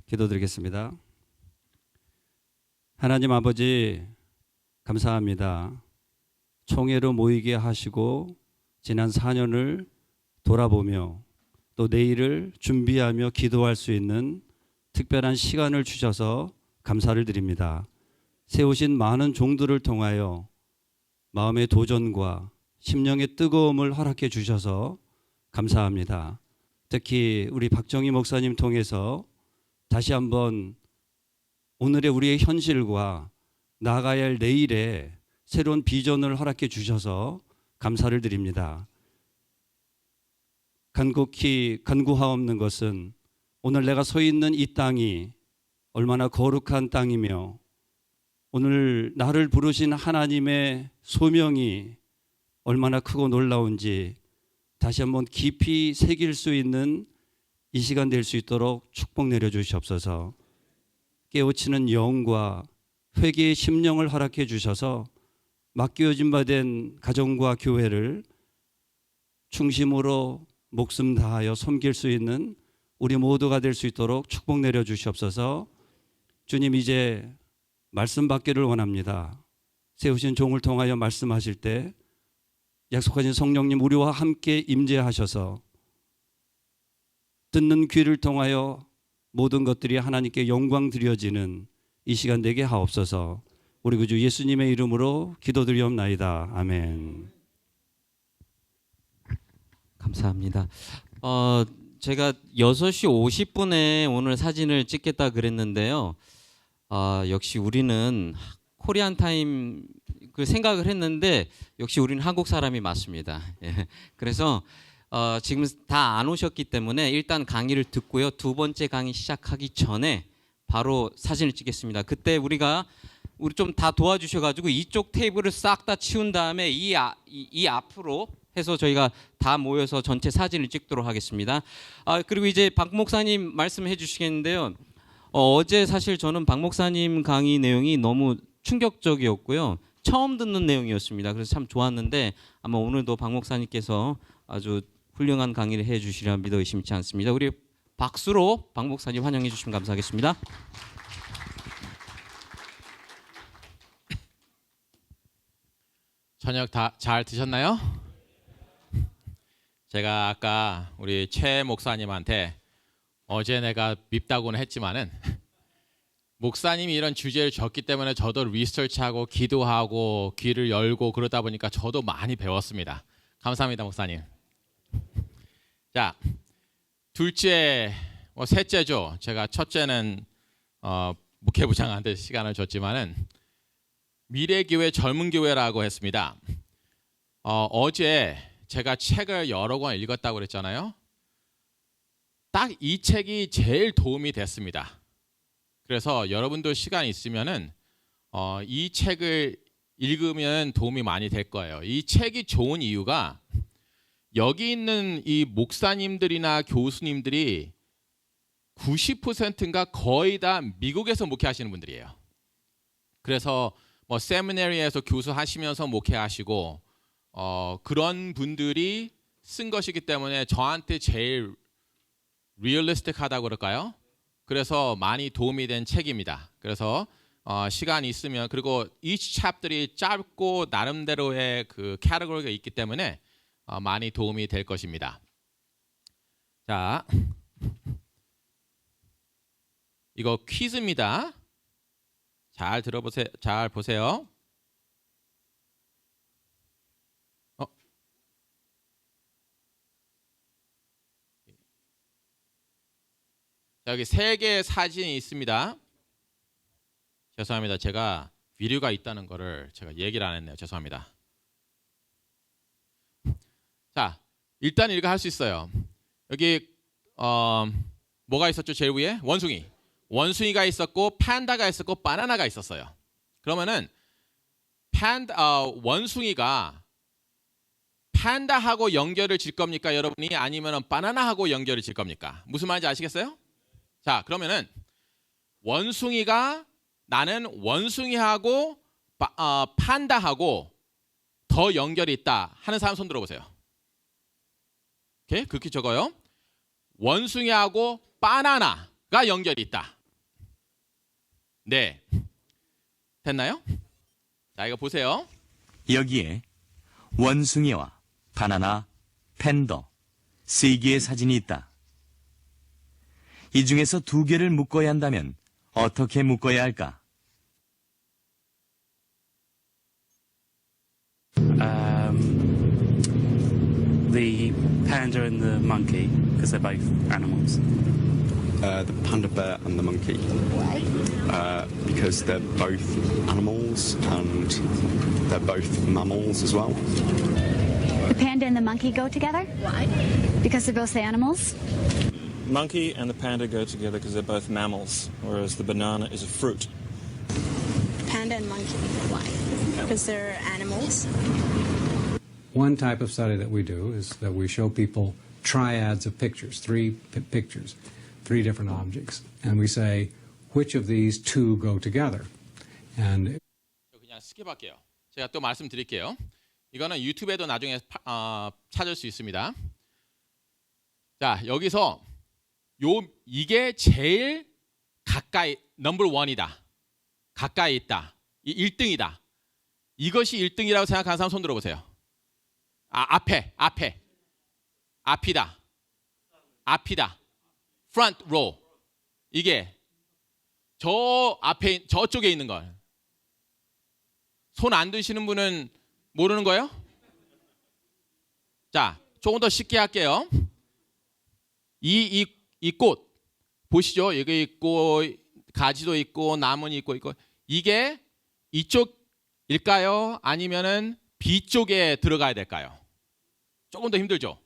기도드리겠습니다. 하나님 아버지 감사합니다. 총회로 모이게 하시고 지난 4년을 돌아보며 또 내일을 준비하며 기도할 수 있는 특별한 시간을 주셔서 감사를 드립니다. 세우신 많은 종들을 통하여 마음의 도전과 심령의 뜨거움을 허락해 주셔서 감사합니다. 특히 우리 박정희 목사님 통해서 다시 한번 오늘의 우리의 현실과 나아가야 할 내일에 새로운 비전을 허락해 주셔서 감사를 드립니다. 간곡히 간구하옵는 것은 오늘 내가 서 있는 이 땅이 얼마나 거룩한 땅이며 오늘 나를 부르신 하나님의 소명이 얼마나 크고 놀라운지 다시 한번 깊이 새길 수 있는 이 시간 될 수 있도록 축복 내려주시옵소서. 깨우치는 영과 회개의 심령을 허락해 주셔서 맡겨진 바 된 가정과 교회를 중심으로 목숨 다하여 섬길 수 있는 우리 모두가 될 수 있도록 축복 내려주시옵소서. 주님, 이제 말씀 받기를 원합니다. 세우신 종을 통하여 말씀하실 때 약속하신 성령님 우리와 함께 임재하셔서 듣는 귀를 통하여 모든 것들이 하나님께 영광 드려지는 이 시간 되게 하옵소서. 우리 구주 예수님의 이름으로 기도드리옵나이다. 아멘. 감사합니다. 제가 6시 50분에 오늘 사진을 찍겠다 그랬는데요. 역시 우리는 코리안 타임 그 생각을 했는데 역시 우리는 한국 사람이 맞습니다. 예. 그래서 지금 다 안 오셨기 때문에 일단 강의를 듣고요. 두 번째 강의 시작하기 전에 바로 사진을 찍겠습니다. 그때 우리 좀 다 도와주셔가지고 이쪽 테이블을 싹 다 치운 다음에 이 앞으로 해서 저희가 다 모여서 전체 사진을 찍도록 하겠습니다. 그리고 이제 박 목사님 말씀해 주시겠는데요. 어제 사실 저는 박 목사님 강의 내용이 너무 충격적이었고요. 처음 듣는 내용이었습니다. 그래서 참 좋았는데 아마 오늘도 박 목사님께서 아주 훌륭한 강의를 해 주시리라 믿어 의심치 않습니다. 우리 박수로 박 목사님 환영해 주시면 감사하겠습니다. 저녁 다 잘 드셨나요? 제가 아까 우리 최 목사님한테 어제 내가 밉다고는 했지만은 목사님이 이런 주제를 줬기 때문에 저도 리서치하고 기도하고 귀를 열고 그러다 보니까 저도 많이 배웠습니다. 감사합니다, 목사님. 자, 둘째, 셋째죠. 제가 첫째는 목회부장한테 시간을 줬지만은 미래교회 젊은교회라고 했습니다. 어제 제가 책을 여러 권 읽었다고 그랬잖아요. 딱 이 책이 제일 도움이 됐습니다. 그래서 여러분도 시간 있으면은 이 책을 읽으면 도움이 많이 될 거예요. 이 책이 좋은 이유가 여기 있는 이 목사님들이나 교수님들이 90%인가 거의 다 미국에서 목회하시는 분들이에요. 그래서 세미나리에서 교수하시면서 목회하시고 그런 분들이 쓴 것이기 때문에 저한테 제일 리얼리스틱하다고 그럴까요? 그래서 많이 도움이 된 책입니다. 그래서 시간이 있으면 그리고 each chapter이 짧고 나름대로의 그 캐터고리가 있기 때문에 많이 도움이 될 것입니다. 자, 이거 퀴즈입니다. 잘 들어보세요. 잘 보세요. 여기 3개의 사진이 있습니다. 죄송합니다. 제가 비디오가 있다는 거를 제가 얘기를 안 했네요. 죄송합니다. 자, 일단 이거 할 수 있어요. 여기 뭐가 있었죠? 제일 위에 원숭이. 원숭이가 있었고 판다가 있었고 바나나가 있었어요. 그러면은 원숭이가 판다하고 연결을 질 겁니까, 여러분이? 아니면 바나나하고 연결을 질 겁니까? 무슨 말인지 아시겠어요? 자, 그러면은 원숭이가 나는 원숭이하고 판다하고 더 연결이 있다 하는 사람 손 들어보세요. 오케이? 그렇게 적어요. 원숭이하고 바나나가 연결이 있다. 네. 됐나요? 자, 이거 보세요. 여기에 원숭이와 바나나, 팬더, 3개의 사진이 있다. 이 중에서 2개를 묶어야 한다면 어떻게 묶어야 할까? The panda and the monkey, because they're both animals. The panda bear and the monkey. Why? Because they're both animals and they're both mammals as well. The panda and the monkey go together? Why? Because they're both animals? Monkey and the panda go together because they're both mammals, whereas the banana is a fruit. Panda and monkey. Why? Because they're animals. One type of study that we do is that we show people triads of pictures, pictures, 3 different objects, and we say, which of these 2 go together? And 그냥 스킵할게요. 제가 또 말씀드릴게요. 이거는 유튜브에도 나중에 찾을 수 있습니다. 자, 여기서 이게 제일 가까이 넘버 1이다. 가까이 있다. 1등이다. 이것이 1등이라고 생각하는 사람 손 들어보세요. 앞이다. front row. 이게 저 앞에 저쪽에 있는 걸. 손 안 드시는 분은 모르는 거예요? 자, 조금 더 쉽게 할게요. 이 꽃 보시죠? 여기 있고 가지도 있고 나무는 있고 이게 이쪽일까요? 아니면은 B 쪽에 들어가야 될까요? 조금 더 힘들죠.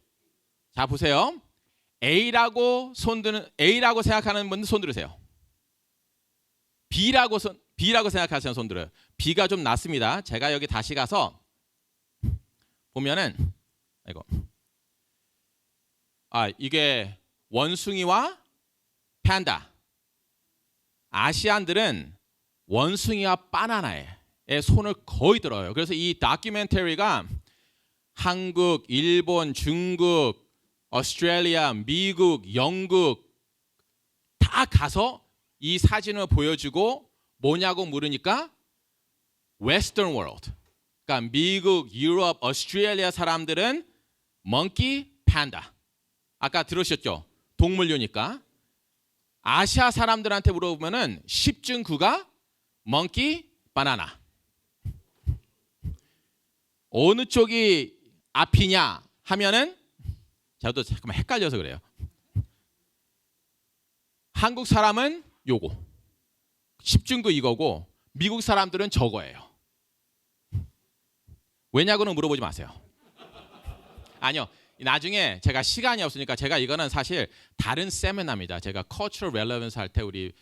자, 보세요. A라고 생각하는 분들 손 들으세요. B라고 생각하시는 손 들어요. B가 좀 낫습니다. 제가 여기 다시 가서 보면은 이게 원숭이와 팬다. 아시안들은 원숭이와 바나나에 손을 거의 들어요. 그래서 이 다큐멘터리가 한국, 일본, 중국, 오스트레일리아, 미국, 영국 다 가서 이 사진을 보여주고 뭐냐고 물으니까 Western World, 그러니까 미국, 유럽, 오스트레일리아 사람들은 monkey, panda. 아까 들으셨죠? 동물류니까. 아시아 사람들한테 물어보면은 10 중 9가 monkey, banana. 어느 쪽이 앞이냐 하면은 저도 잠깐만 헷갈려서 그래요. 한국 사람은 요거 10 중 9 이거고 미국 사람들은 저거예요. 왜냐고는 물어보지 마세요. 아니요. 나중에 제가 시간이 없으니까 제가 이거는 사실 다른 세미나입니다. 제가 cultural relevance 할 때 우리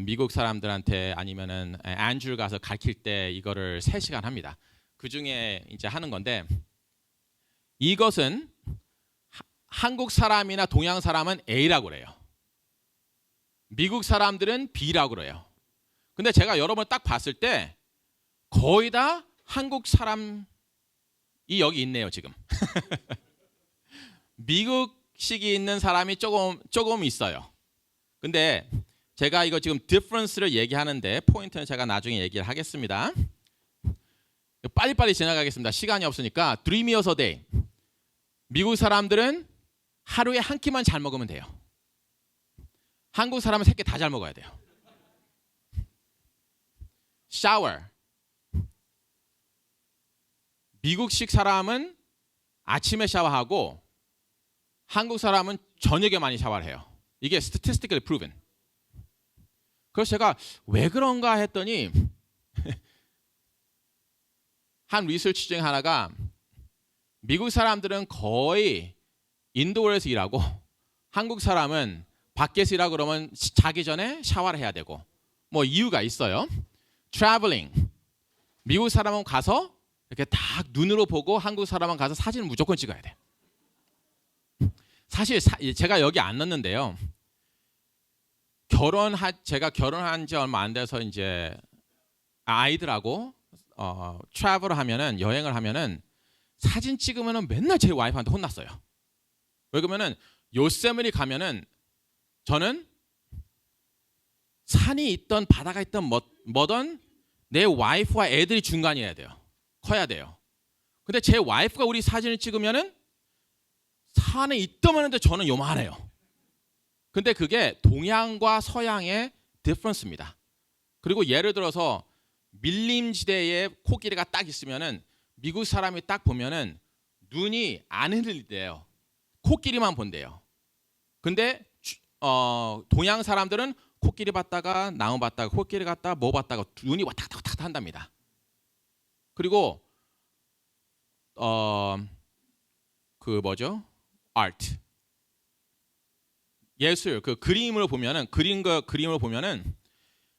미국 사람들한테 아니면은 안줄 가서 가르칠 때 이거를 3시간 합니다. 그 중에 이제 하는 건데 이것은 한국 사람이나 동양 사람은 A라고 그래요. 미국 사람들은 B라고 그래요. 근데 제가 여러분 딱 봤을 때 거의 다 한국 사람이 여기 있네요, 지금. 미국식이 있는 사람이 조금 있어요. 근데 제가 이거 지금 difference를 얘기하는데 포인트는 제가 나중에 얘기를 하겠습니다. 빨리빨리 지나가겠습니다. 시간이 없으니까 3 meals a day. 미국 사람들은 하루에 한 끼만 잘 먹으면 돼요. 한국 사람은 3끼 다 잘 먹어야 돼요. 샤워. 미국식 사람은 아침에 샤워하고 한국 사람은 저녁에 많이 샤워를 해요. 이게 statistically proven. 그래서 제가 왜 그런가 했더니 한 리서치 중에 하나가 미국 사람들은 거의 인도어에서 일하고 한국 사람은 밖에서 일하고 그러면 자기 전에 샤워를 해야 되고 뭐 이유가 있어요. traveling. 미국 사람은 가서 이렇게 딱 눈으로 보고 한국 사람은 가서 사진을 무조건 찍어야 돼. 사실 제가 여기 안 넣었는데요. 제가 결혼한 지 얼마 안 돼서 이제 아이들하고 트래블을 하면은 여행을 하면은 사진 찍으면은 맨날 제 와이프한테 혼났어요. 왜 그러면은 요세미티 가면은 저는 산이 있던 바다가 있던 뭐든 내 와이프와 애들이 중간이어야 돼요. 커야 돼요. 근데 제 와이프가 우리 사진을 찍으면은 산에 있더만 데 저는 요만해요. 근데 그게 동양과 서양의 디퍼런스입니다. 그리고 예를 들어서 밀림지대에 코끼리가 딱 있으면은 미국 사람이 딱 보면은 눈이 안 흔들린대요. 코끼리만 본대요. 근데 동양 사람들은 코끼리 봤다가 나무 봤다가 코끼리 갔다가 뭐 봤다가 눈이 왔다 갔다 한답니다. 그리고 그 뭐죠? 아트. 예술, 그 그림을 보면은 그림을 보면은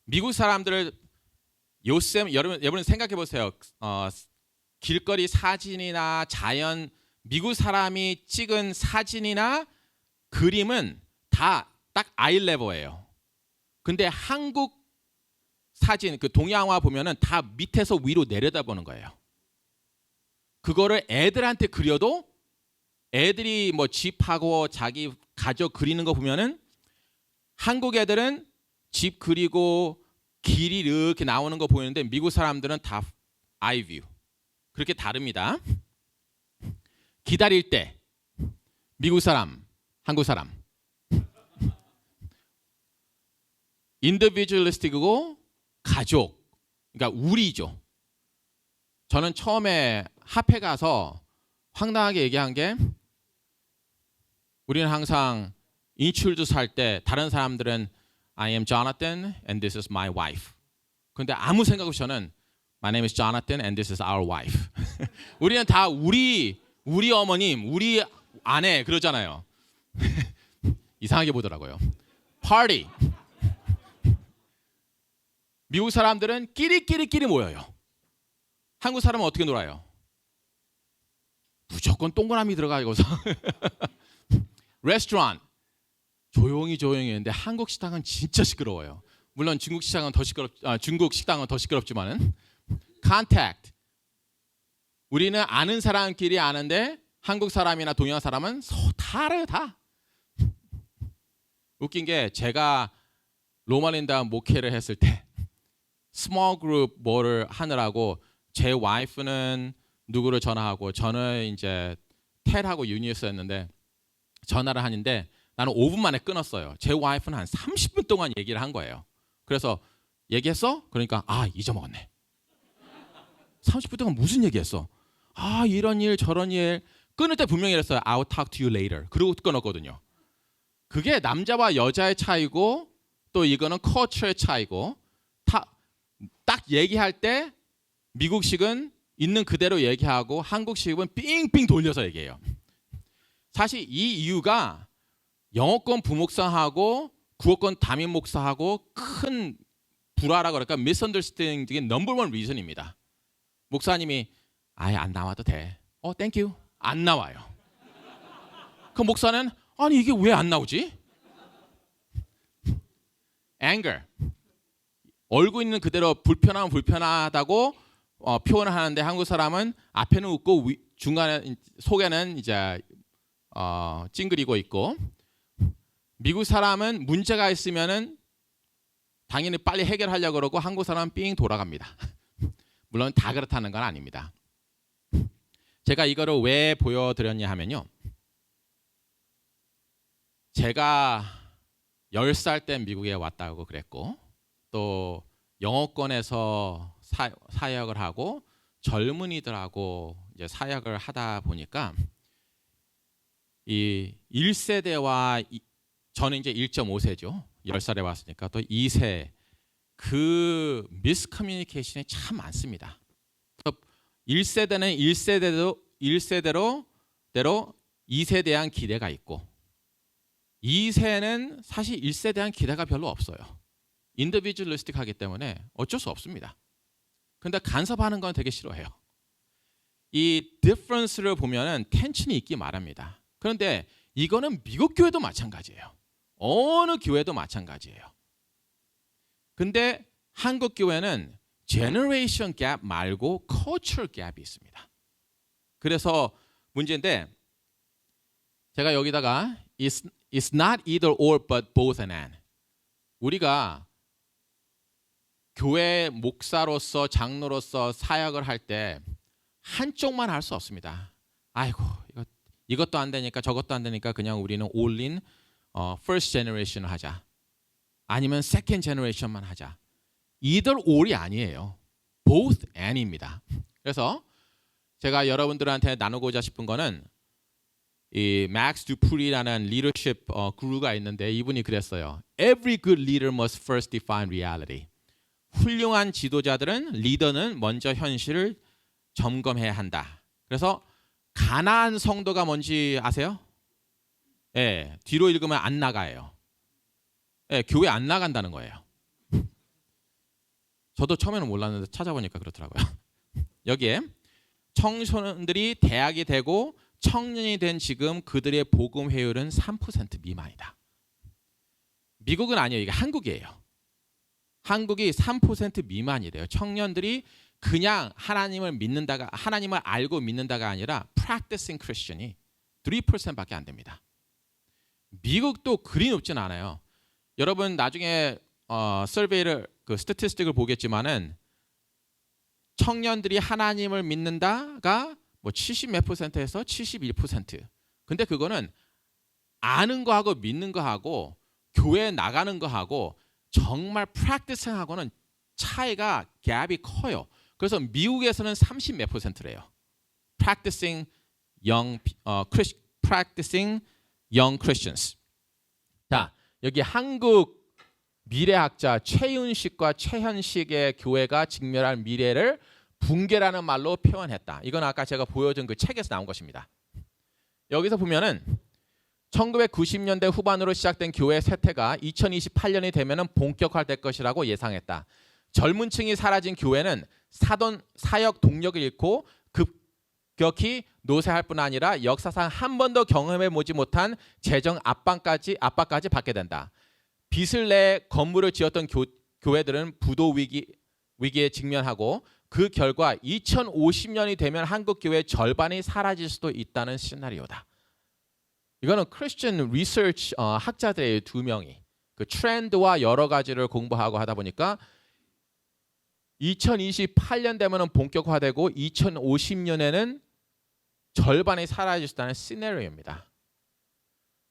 미국 사람들을 여러분 생각해 보세요. 길거리 사진이나 자연 미국 사람이 찍은 사진이나 그림은 다 딱 아이 레벨이에요. 근데 한국 사진 그 동양화 보면은 다 밑에서 위로 내려다보는 거예요. 그거를 애들한테 그려도 애들이 뭐 집하고 자기 가족 그리는 거 보면은 한국 애들은 집 그리고 길이 이렇게 나오는 거 보이는데 미국 사람들은 다 아이뷰. 그렇게 다릅니다. 기다릴 때 미국 사람, 한국 사람 인디비주얼리스틱이고 가족, 그러니까 우리죠. 저는 처음에 합해 가서 황당하게 얘기한 게 우리는 항상 인트로듀스 할 때 다른 사람들은 I am Jonathan and this is my wife. 근데 아무 생각 없이 저는 My name is Jonathan and this is our wife. 우리는 다 우리 어머님, 우리 아내 그러잖아요. 이상하게 보더라고요. Party. 미국 사람들은 끼리끼리 모여요. 한국 사람은 어떻게 놀아요? 무조건 동그라미 들어가고서 레스토랑 조용히 했는데 한국 식당은 진짜 시끄러워요. 물론 중국 식당은 더 시끄럽지만은 컨택트. 우리는 아는 사람끼리 아는데 한국 사람이나 동양 사람은 다 알아요, 다. 웃긴 게 제가 로마린다 목회를 했을 때 스몰 그룹 뭐를 하느라고 제 와이프는 누구를 전화하고 저는 이제 텔하고 유니스였는데 전화를 하는데 나는 5분 만에 끊었어요. 제 와이프는 한 30분 동안 얘기를 한 거예요. 그래서 얘기했어? 그러니까 잊어먹었네. 30분 동안 무슨 얘기했어? 이런 일 저런 일 끊을 때 분명히 그랬어요. I'll talk to you later. 그리고 끊었거든요. 그게 남자와 여자의 차이고 또 이거는 culture의 차이고 딱 얘기할 때 미국식은 있는 그대로 얘기하고 한국식은 삥삥 돌려서 얘기해요. 사실 이 이유가 영어권 부목사하고 구어권 담임 목사하고 큰 불화라고 그럴까 misunderstanding의 넘버원 리즌입니다. 목사님이 아예 안 나와도 돼. 땡큐. 안 나와요. 그 목사는 아니 이게 왜 안 나오지? anger. 얼굴 있는 그대로 불편하면 불편하다고 표현을 하는데 한국 사람은 앞에는 웃고 중간에 속에는 이제 찡그리고 있고 미국 사람은 문제가 있으면은 당연히 빨리 해결하려고 그러고 한국 사람은 삥 돌아갑니다. 물론 다 그렇다는 건 아닙니다. 제가 이거를 왜 보여드렸냐 하면요. 제가 10살 때 미국에 왔다고 그랬고 또 영어권에서 사역을 하고 젊은이들하고 이제 사역을 하다 보니까 이 1세대와 저는 이제 1.5세죠. 10살에 왔으니까 또 2세 그 미스커뮤니케이션이 참 많습니다. 1세대는 1세대로 2세에 대한 기대가 있고 2세는 사실 1세에 대한 기대가 별로 없어요. 인디비주얼리스틱하기 때문에 어쩔 수 없습니다. 근데 간섭하는 건 되게 싫어해요. 이 디퍼런스를 보면은 텐션이 있기 마련입니다. 그런데 이거는 미국 교회도 마찬가지예요. 어느 교회도 마찬가지예요. 근데 한국 교회는 제너레이션 갭 말고 cultural 갭이 있습니다. 그래서 문제인데 제가 여기다가 it's not either or but both and. 우리가 교회 목사로서 장로로서 사역을 할 때 한쪽만 할 수 없습니다. 아이고 이것도 안 되니까 저것도 안 되니까 그냥 우리는 올린 first generation을 하자. 아니면 second generation만 하자. either or이 아니에요. both and입니다. 그래서 제가 여러분들한테 나누고자 싶은 거는 이 맥스 두프리라는 리더십 구루가 있는데 이분이 그랬어요. Every good leader must first define reality. 훌륭한 지도자들은 리더는 먼저 현실을 점검해야 한다. 그래서 가나안 성도가 뭔지 아세요? 예, 뒤로 읽으면 안 나가요. 예, 교회 안 나간다는 거예요. 저도 처음에는 몰랐는데 찾아보니까 그렇더라고요. 여기에 청소년들이 대학이 되고 청년이 된 지금 그들의 복음 회율은 3% 미만이다. 미국은 아니에요. 이게 한국이에요. 한국이 3% 미만이래요. 청년들이 그냥 하나님을 믿는다가 하나님을 알고 믿는다가 아니라 practicing Christian이 3%밖에 안 됩니다. 미국도 그리 높진 않아요. 여러분 나중에 서베이를 그 스태티스틱을 보겠지만은 청년들이 하나님을 믿는다가 뭐 70몇 %에서 71%. 근데 그거는 아는 거하고 믿는 거하고 교회 나가는 거하고 정말 프랙티스하고는 차이가 갭이 커요. 그래서 미국에서는 30몇 %래요. practicing young Christians. 자, 여기 한국 미래학자 최윤식과 최현식의 교회가 직면할 미래를 붕괴라는 말로 표현했다. 이건 아까 제가 보여준 그 책에서 나온 것입니다. 여기서 보면은 1990년대 후반으로 시작된 교회 쇠퇴가 2028년이 되면은 본격화될 것이라고 예상했다. 젊은 층이 사라진 교회는 사역 동력을 잃고 급격히 노쇠할 뿐 아니라 역사상 한 번도 경험해 보지 못한 재정 압박까지 받게 된다. 빚을 내 건물을 지었던 교회들은 부도 위기에 직면하고 그 결과 2050년이 되면 한국 교회의 절반이 사라질 수도 있다는 시나리오다. 이거는 크리스천 리서치 학자들의 두 명이 그 트렌드와 여러 가지를 공부하고 하다 보니까 2028년 되면은 본격화되고 2050년에는 절반이 사라질 수 있다는 시나리오입니다.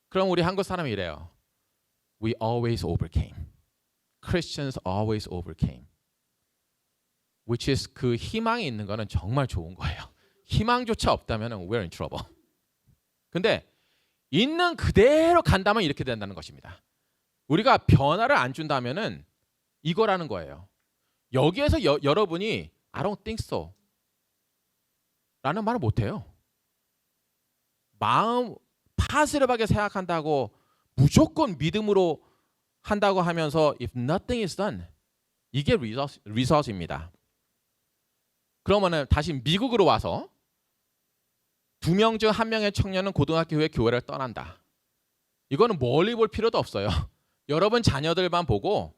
그럼 우리 한국 사람이 이래요. We always overcame. Christians always overcame. Which is 그 희망이 있는 거는 정말 좋은 거예요. 희망조차 없다면 we're in trouble. 근데 있는 그대로 간다면 이렇게 된다는 것입니다. 우리가 변화를 안 준다면은 이거라는 거예요. 여기에서 여러분이 I don't think so 라는 말을 못해요. 마음 파스럽하게 생각한다고 무조건 믿음으로 한다고 하면서 if nothing is done 이게 result입니다. 그러면은 다시 미국으로 와서 2명 중 1명의 청년은 고등학교 후에 교회를 떠난다. 이거는 멀리 볼 필요도 없어요. 여러분 자녀들만 보고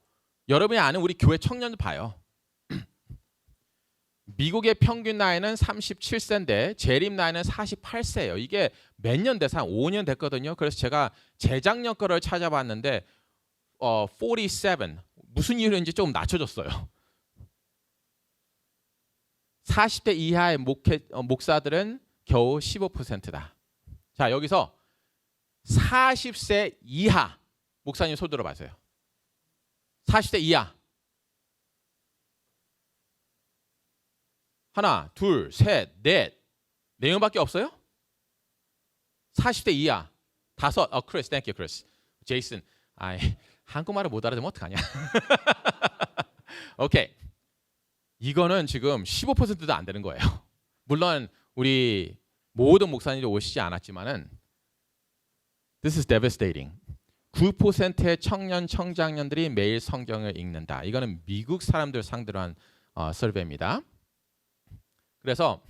여러분이 아는 우리 교회 청년들 봐요. 미국의 평균 나이는 37세인데 재림 나이는 48세예요. 이게 몇 년 돼서 한 5년 됐거든요. 그래서 제가 재작년 거를 찾아봤는데 47 무슨 이유인지 조금 낮춰졌어요. 40대 이하의 목사들은 겨우 15%다. 자, 여기서 40세 이하 목사님 손 들어봐세요. 40대 이하. 하나, 둘, 셋, 넷. 4명밖에 없어요? 40대 이하. 5. 크리스, 땡큐 크리스. 제이슨. 한국말을 못 알아들으면 어떡하냐. 오케이. 이거는 지금 15%도 안 되는 거예요. 물론 우리 모든 목사님들이 오시지 않았지만은 This is devastating. 9%의 청년 청장년들이 매일 성경을 읽는다. 이거는 미국 사람들 상대로 한 서베이입니다. 그래서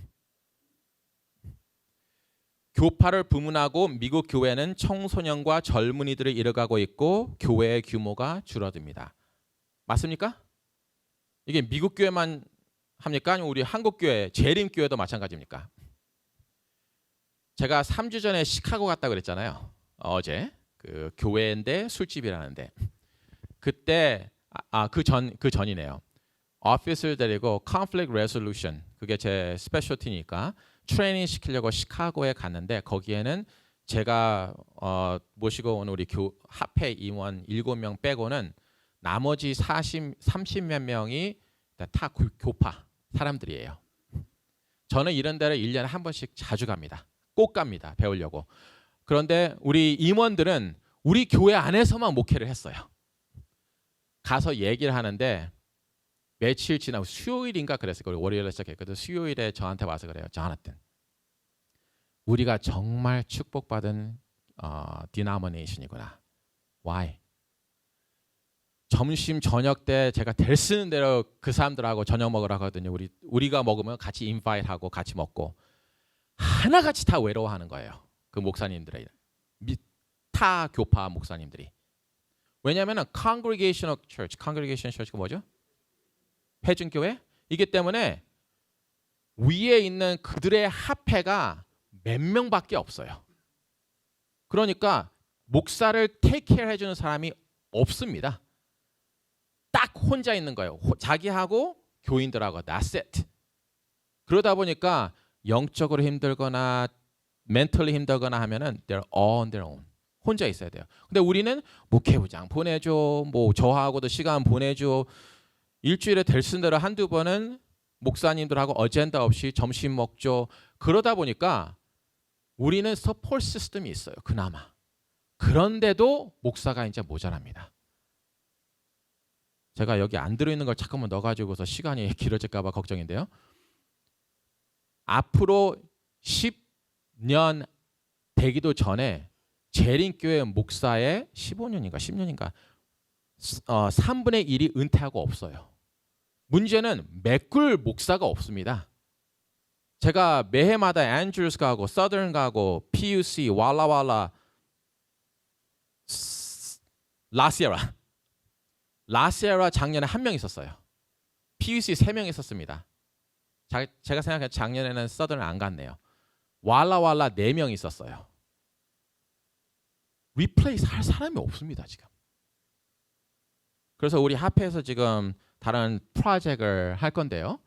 교파를 부문하고 미국 교회는 청소년과 젊은이들을 잃어가고 있고 교회의 규모가 줄어듭니다. 맞습니까? 이게 미국 교회만 합니까? 아니면 우리 한국 교회, 재림 교회도 마찬가지입니까? 제가 3주 전에 시카고 갔다 그랬잖아요. 어제 그 교회인데 술집이라는데 그때 그 전이네요. 오피스를 데리고 conflict resolution, 그게 제 스페셜티니까 트레이닝 시키려고 시카고에 갔는데 거기에는 제가 모시고 온 우리 합회 임원 7명 빼고는 나머지 30몇 명이 다 교파 사람들이에요. 저는 이런 데를 1년에 한 번씩 자주 갑니다. 꼭 갑니다. 배우려고. 그런데 우리 임원들은 우리 교회 안에서만 목회를 했어요. 가서 얘기를 하는데 며칠 지나고 수요일인가 그랬어요. 우리 월요일에 시작했거든요. 수요일에 저한테 와서 그래요. 조나탄, 우리가 정말 축복받은 디나미네이션이구나. Why? 점심 저녁 때 제가 될 쓰는 대로 그 사람들하고 저녁 먹으러 가거든요. 우리가 먹으면 같이 인바이트하고 같이 먹고 하나같이 다 외로워하는 거예요. 그 목사님들의 타 교파 목사님들이. 왜냐하면 congregational church가 뭐죠? 회중교회? 이기 때문에 위에 있는 그들의 합회가 몇 명밖에 없어요. 그러니까 목사를 테이크케어 해주는 사람이 없습니다. 딱 혼자 있는 거예요. 자기하고 교인들하고 that's it. 그러다 보니까 영적으로 힘들거나 멘털리 힘들거나 하면은 they're all on their own. 혼자 있어야 돼요. 근데 우리는 목회부장 보내줘, 뭐 저하고도 시간 보내줘. 일주일에 될 쓰는 대로 한두 번은 목사님들하고 어젠다 없이 점심 먹죠. 그러다 보니까 우리는 서포트 시스템이 있어요. 그나마. 그런데도 목사가 이제 모자랍니다. 제가 여기 안 들어있는 걸 잠깐만 넣어가지고서 시간이 길어질까 봐 걱정인데요. 앞으로 10년 되기도 전에 재림교회 목사의 15년인가 10년인가 3분의 1이 은퇴하고 없어요. 문제는 메꿀 목사가 없습니다. 제가 매해마다 앤드루스 가고 서던 가고 PUC, 왈라왈라, 라시에라 작년에 1명 있었어요. PUC 3명 있었습니다. 제가 생각해 작년에는 서던을 안 갔네요. 왈라왈라 4명 있었어요. 리플레이스 할 사람이 없습니다 지금. 그래서 우리 합회에서 지금 다른 프로젝트를 할 건데요.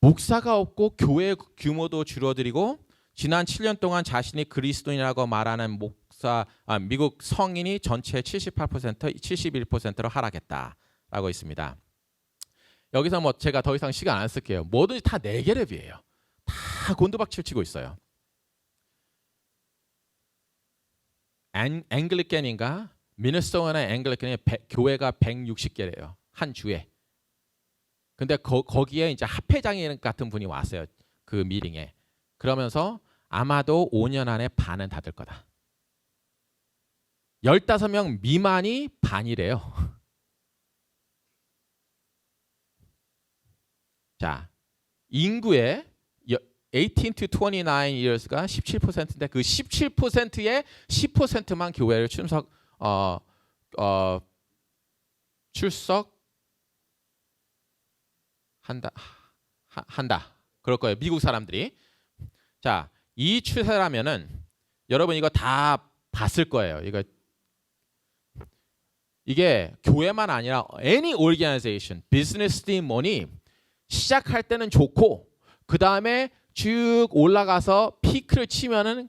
목사가 없고 교회 규모도 줄어들이고 지난 7년 동안 자신이 그리스도인이라고 말하는 미국 성인이 전체 78%, 71%로 하락했다라고 있습니다. 여기서 뭐 제가 더 이상 시간 안 쓸게요. 뭐든지 다 4개랩이에요. 다 곤두박질 치고 있어요. 앵글리칸인가? 미네소타 앵글리칸의 교회가 160개래요. 한 주에. 근데 거기에 이제 합회장이 같은 분이 왔어요. 그 미팅에. 그러면서 아마도 5년 안에 반은 다 될 거다. 15명 미만이 반이래요. 자, 인구의 18 to 29 years가 17%인데 그 17%의 10%만 교회를 한다. 그럴 거예요. 미국 사람들이. 자, 이 추세라면은 여러분 이거 다 봤을 거예요. 이게 교회만 아니라 any organization, business team money 시작할 때는 좋고 그 다음에 쭉 올라가서 피크를 치면은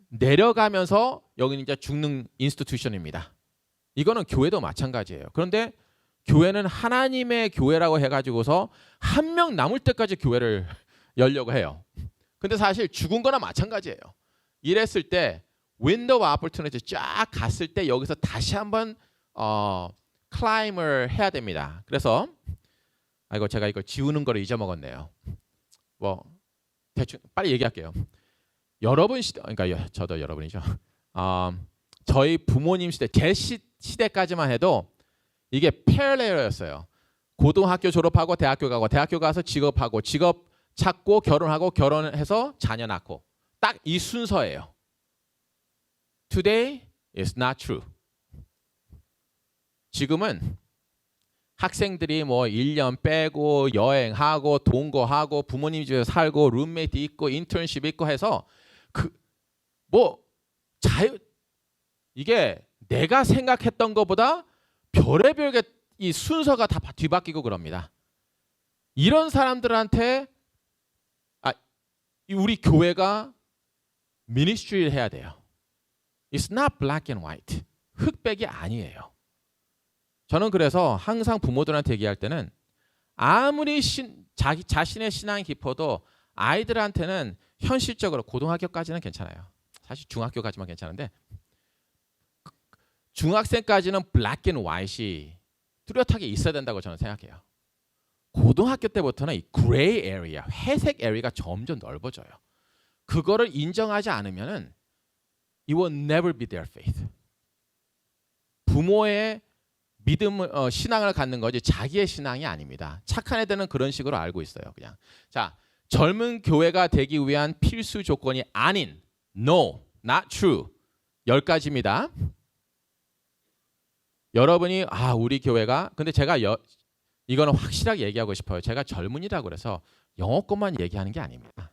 내려가면서 여기는 이제 죽는 인스티튜션입니다. 이거는 교회도 마찬가지예요. 그런데 교회는 하나님의 교회라고 해가지고서 한 명 남을 때까지 교회를 열려고 해요. 근데 사실 죽은 거나 마찬가지예요. 이랬을 때 윈도우 오퍼튜니티 쫙 갔을 때 여기서 다시 한번 클라임을 해야 됩니다. 그래서 제가 이걸 지우는 거를 잊어먹었네요. 뭐 대충 빨리 얘기할게요. 여러분 시대, 그러니까 저도 여러분이죠. 저희 부모님 시대, 제 시대까지만 해도 이게 패럴렐이었어요. 고등학교 졸업하고 대학교 가고 대학교 가서 직업하고 직업 찾고 결혼하고 결혼해서 자녀 낳고 딱 이 순서예요. Today is not true. 지금은 학생들이 뭐 1년 빼고 여행하고 동거하고 부모님 집에 살고 룸메이트 있고 인턴십 있고 해서 이게 내가 생각했던 것보다 별의별 이 순서가 다 뒤바뀌고 그럽니다. 이런 사람들한테 우리 교회가 미니스트리를 해야 돼요. It's not black and white. 흑백이 아니에요. 저는 그래서 항상 부모들한테 얘기할 때는 아무리 자기 자신의 신앙이 깊어도 아이들한테는 현실적으로 고등학교까지는 괜찮아요. 사실 중학교까지만 괜찮은데 중학생까지는 black and white이 뚜렷하게 있어야 된다고 저는 생각해요. 고등학교 때부터는 이 그레이 에리아, 회색 에리아가 점점 넓어져요. 그거를 인정하지 않으면은 it will never be their faith. 부모의 믿음을 신앙을 갖는 거지 자기의 신앙이 아닙니다. 착한 애들은 그런 식으로 알고 있어요. 그냥 자 젊은 교회가 되기 위한 필수 조건이 아닌 no, not true 10가지입니다. 여러분이 우리 교회가 근데 제가 이거는 확실하게 얘기하고 싶어요. 제가 젊은이라고 그래서 영어권만 얘기하는 게 아닙니다.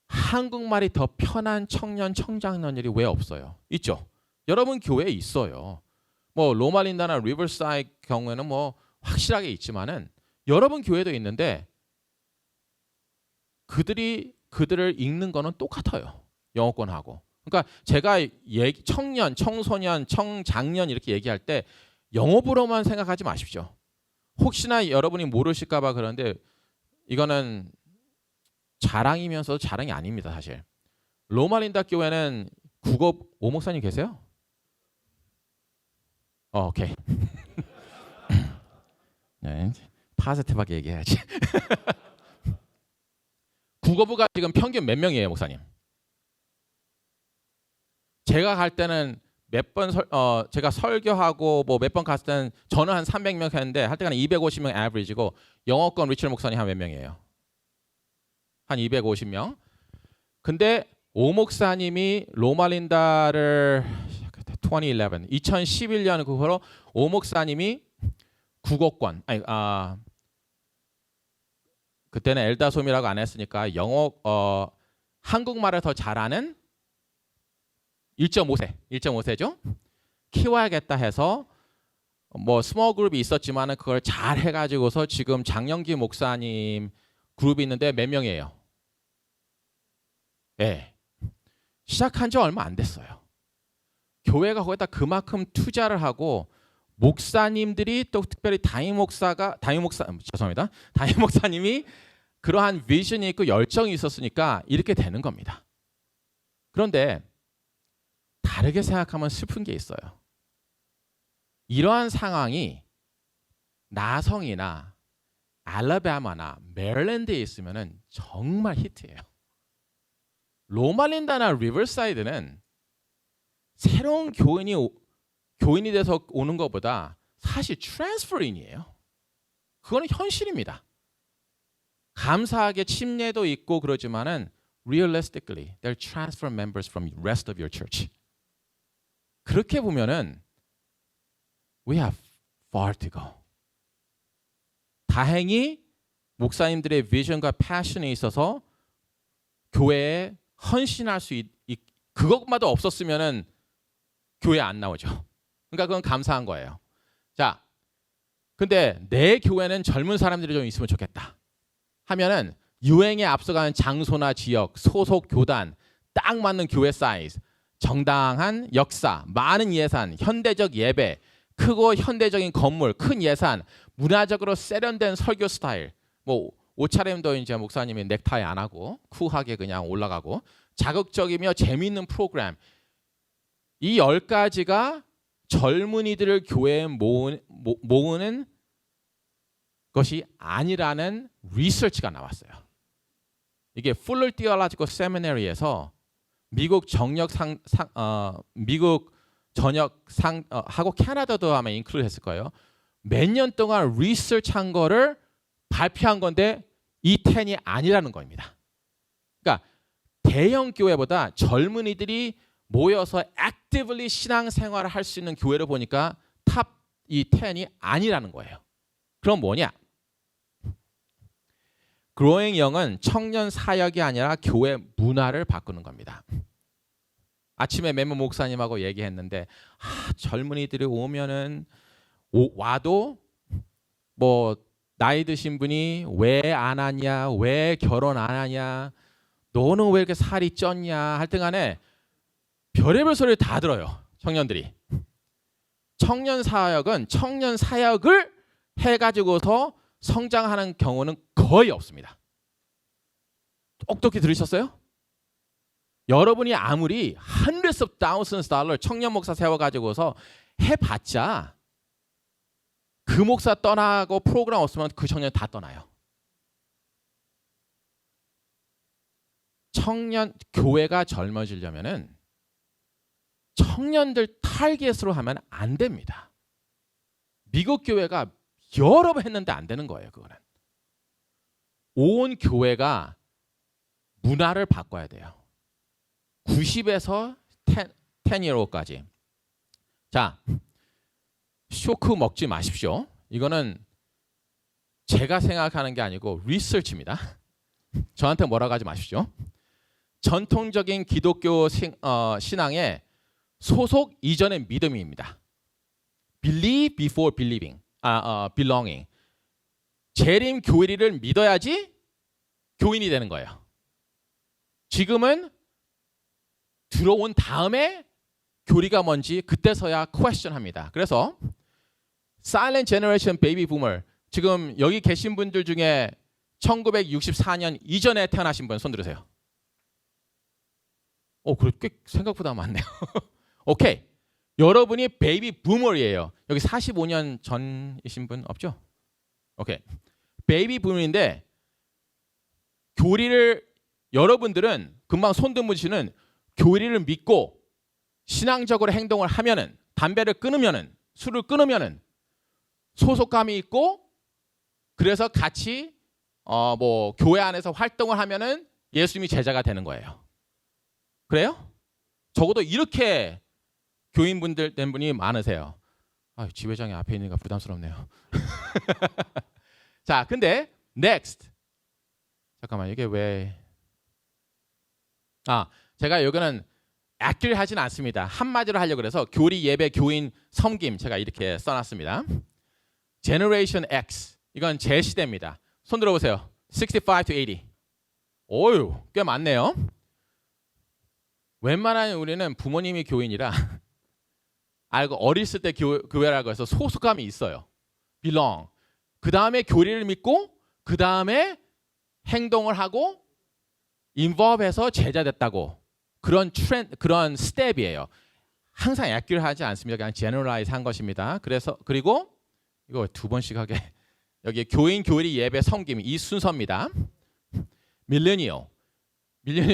한국말이 더 편한 청년 청장년들이 왜 없어요? 있죠. 여러분 교회에 있어요. 뭐 로마린다나 리버사이드 경우에는 뭐 확실하게 있지만은 여러분 교회도 있는데 그들을 읽는 거는 똑같아요. 영어권하고. 그러니까 제가 청년, 청소년, 청장년 이렇게 얘기할 때 영어부로만 생각하지 마십시오. 혹시나 여러분이 모르실까 봐 그런데 이거는 자랑이면서 자랑이 아닙니다. 사실. 로마린다 교회는 국어 오목사님 계세요? 오케이. 네, 파스티브하게 얘기해야지. 국어부가 지금 평균 몇 명이에요, 목사님? 제가 갈 때는 몇 번 제가 설교하고 뭐 몇 번 갔을 때는 저는 한 300명 했는데 할 때는 250명 에버리지고 영어권 리처 목사님 한 몇 명이에요? 한 250명. 근데 오 목사님이 로마린다를 2011년 그 후로 오 목사님이 국어권 그때는 엘다솜이라고 안 했으니까 한국말을 더 잘하는 1.5세죠. 키워야겠다 해서 뭐 스몰 그룹이 있었지만은 그걸 잘 해가지고서 지금 장영기 목사님 그룹이 있는데 몇 명이에요? 네. 시작한 지 얼마 안 됐어요. 교회가 거기다 그만큼 투자를 하고 목사님들이 또 특별히 담임 목사님이 그러한 비전이 있고 열정이 있었으니까 이렇게 되는 겁니다. 그런데 다르게 생각하면 슬픈 게 있어요. 이러한 상황이 나성이나 알라바마나 메릴랜드에 있으면은 정말 히트예요. 로마린다나 리버사이드는 새로운 교인이 돼서 오는 것보다 사실 트랜스퍼인이에요. 그거는 현실입니다. 감사하게 침례도 있고 그러지만은 realistically, they're transfer members from the rest of your church. 그렇게 보면은 we have far to go. 다행히 목사님들의 비전과 패션에 있어서 교회에 헌신할 수 그것마도 없었으면은 교회 안 나오죠. 그러니까 그건 감사한 거예요. 자, 근데 내 교회는 젊은 사람들이 좀 있으면 좋겠다 하면은 유행에 앞서가는 장소나 지역, 소속 교단, 딱 맞는 교회 사이즈, 정당한 역사, 많은 예산, 현대적 예배, 크고 현대적인 건물, 큰 예산, 문화적으로 세련된 설교 스타일. 뭐 옷차림도 이제 목사님이 넥타이 안 하고 쿨하게 그냥 올라가고 자극적이며 재미있는 프로그램. 이 10가지가 젊은이들을 교회에 모으는 것이 아니라는 리서치가 나왔어요. 이게 Fuller Theological Seminary에서 미국 하고 캐나다도 아마 인클루드 했을 거예요. 몇 년 동안 리서치한 거를 발표한 건데 이 10이 아니라는 겁니다. 그러니까 대형 교회보다 젊은이들이 모여서 actively 신앙생활을 할 수 있는 교회를 보니까 탑 이 10이 아니라는 거예요. 그럼 뭐냐? Growing Young은 청년 사역이 아니라 교회 문화를 바꾸는 겁니다. 아침에 멤버 목사님하고 얘기했는데 젊은이들이 오면은 와도 뭐 나이 드신 분이 왜 안 하냐, 왜 결혼 안 하냐, 너는 왜 이렇게 살이 쪘냐 할 때간에 별의별 소리를 다 들어요. 청년들이. 청년 사역은 청년 사역을 해가지고서 성장하는 경우는 거의 없습니다. 똑똑히 들으셨어요? 여러분이 아무리 hundreds of thousands dollar 청년 목사 세워가지고서 해봤자 그 목사 떠나고 프로그램 없으면 그 청년 다 떠나요. 청년 교회가 젊어지려면은 청년들 타겟으로 하면 안 됩니다. 미국 교회가 여러 번 했는데 안 되는 거예요. 그거는 온 교회가 문화를 바꿔야 돼요. 90에서 10-year-old까지. 자, 쇼크 먹지 마십시오. 이거는 제가 생각하는 게 아니고 리서치입니다. 저한테 뭐라고 하지 마십시오. 전통적인 기독교 신앙의 소속 이전의 믿음입니다. Believe before believing. belonging. 재림 교리를 믿어야지 교인이 되는 거예요. 지금은 들어온 다음에 교리가 뭔지 그때서야 question 합니다. 그래서 Silent Generation Baby Boomer, 지금 여기 계신 분들 중에 1964년 이전에 태어나신 분 손 들으세요. 그렇게 생각보다 많네요. 오케이. 여러분이 베이비 부머이에요. 여기 45년 전이신 분 없죠? 오케이. 베이비 부머인데 교리를 여러분들은 금방 손 드무시는 교리를 믿고 신앙적으로 행동을 하면은, 담배를 끊으면은, 술을 끊으면은 소속감이 있고, 그래서 같이 뭐 교회 안에서 활동을 하면은 예수님이 제자가 되는 거예요. 그래요? 적어도 이렇게 교인분들 된 분이 많으세요. 지회장이 앞에 있으니까 부담스럽네요. 자, 근데 next. 잠깐만, 이게 왜? 제가 여기는 악기를 하진 않습니다. 한마디로 하려고 해서 교리, 예배, 교인, 섬김 제가 이렇게 써놨습니다. Generation X. 이건 제 시대입니다. 손 들어보세요. 65 to 80. 오유, 꽤 많네요. 웬만한 우리는 부모님이 교인이라 알고 어렸을 때 교회라고 해서 소속감이 있어요. belong. 그 다음에 교리를 믿고 그 다음에 행동을 하고 involve해서 제자 됐다고. 그런 그런 스텝이에요. 항상 약기를 하지 않습니다. 그냥 generalize 한 것입니다. 그리고 이거 두 번씩 하게. 여기 교인, 교리, 예배, 섬김 이 순서입니다. 밀레니얼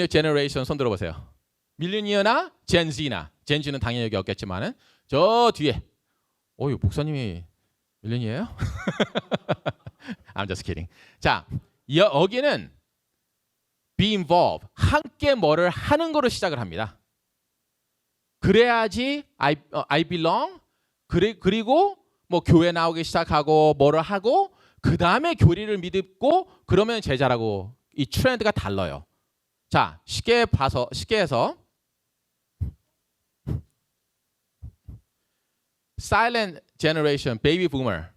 제너레이션 손 들어보세요. 밀레니얼나 젠지나, 젠지는 당연히 여기 없겠지만은 저 뒤에 목사님이 밀레니얼이에요? I'm just kidding. 자, 여기는 be involved, 함께 뭐를 하는 거로 시작을 합니다. 그래야지 I belong. 그리고 뭐 교회 나오기 시작하고 뭐를 하고 그 다음에 교리를 믿고 그러면 제자라고. 이 트렌드가 달라요. 자, 쉽게 해서 Silent Generation, Baby Boomer.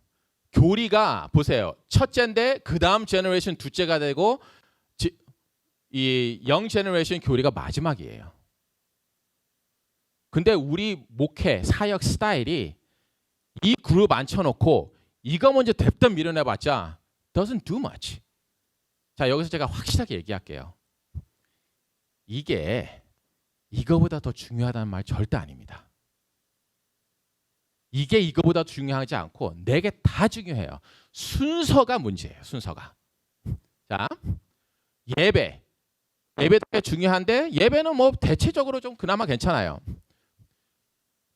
교리가 보세요. 첫째인데 그 다음 제너레이션 둘째가 되고 이 영 제너레이션 교리가 마지막이에요. 근데 우리 목회, 사역 스타일이 이 그룹 앉혀놓고 이거 먼저 냅다 밀어내봤자 doesn't do much. 자, 여기서 제가 확실하게 얘기할게요. 이게 이거보다 더 중요하다는 말 절대 아닙니다. 이게 이거보다 중요하지 않고 내게 다 중요해요. 순서가 문제예요. 순서가. 자, 예배도 중요한데 예배는 뭐 대체적으로 좀 그나마 괜찮아요.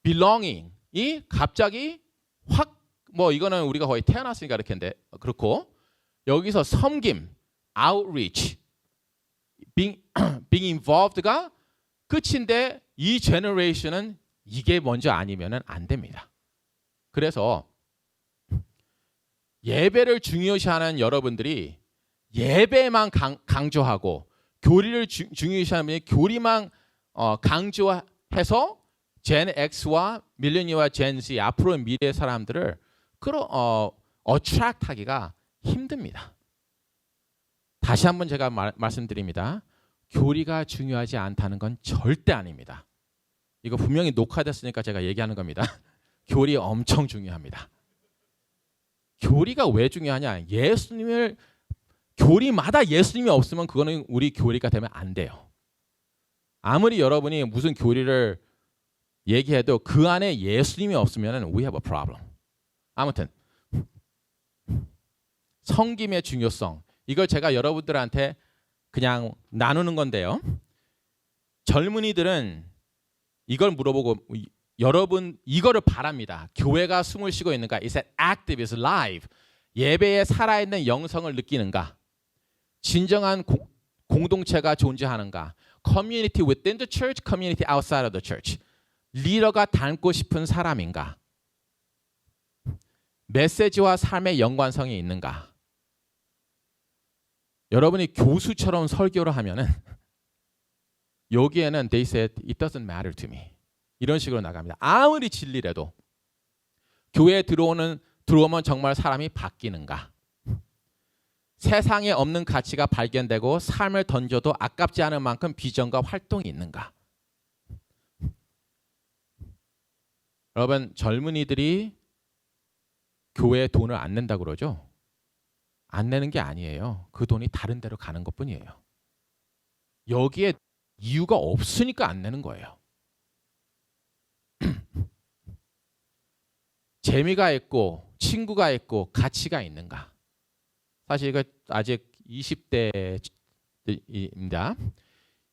belonging이 갑자기 확 뭐 이거는 우리가 거의 태어났으니까 이렇게인데 그렇고 여기서 섬김, outreach, being involved가 끝인데 이 제너레이션은 이게 먼저 아니면은 안 됩니다. 그래서 예배를 중요시하는 여러분들이 예배만 강조하고 교리를 중요시하는 분이 교리만 강조해서 젠 X와 밀레니얼과 젠 Z 앞으로 미래의 사람들을 어트랙트 하기가 힘듭니다. 다시 한번 제가 말씀드립니다. 교리가 중요하지 않다는 건 절대 아닙니다. 이거 분명히 녹화됐으니까 제가 얘기하는 겁니다. 교리 엄청 중요합니다. 교리가 왜 중요하냐? 교리마다 예수님이 없으면 그거는 우리 교리가 되면 안 돼요. 아무리 여러분이 무슨 교리를 얘기해도 그 안에 예수님이 없으면 we have a problem. 아무튼 섬김의 중요성, 이걸 제가 여러분들한테 그냥 나누는 건데요. 젊은이들은 이걸 물어보고 여러분 이거를 바랍니다. 교회가 숨을 쉬고 있는가? Is it active? Is it live? 예배에 살아있는 영성을 느끼는가? 진정한 공동체가 존재하는가? Community within the church, community outside of the church. 리더가 닮고 싶은 사람인가? 메시지와 삶의 연관성이 있는가? 여러분이 교수처럼 설교를 하면은 여기에는 they said it doesn't matter to me. 이런 식으로 나갑니다. 아무리 진리래도 교회에 들어오면 정말 사람이 바뀌는가? 세상에 없는 가치가 발견되고 삶을 던져도 아깝지 않을 만큼 비전과 활동이 있는가? 여러분, 젊은이들이 교회에 돈을 안 낸다고 그러죠? 안 내는 게 아니에요. 그 돈이 다른 데로 가는 것뿐이에요. 여기에 이유가 없으니까 안 내는 거예요. 재미가 있고 친구가 있고 가치가 있는가? 사실 이거 아직 20대입니다.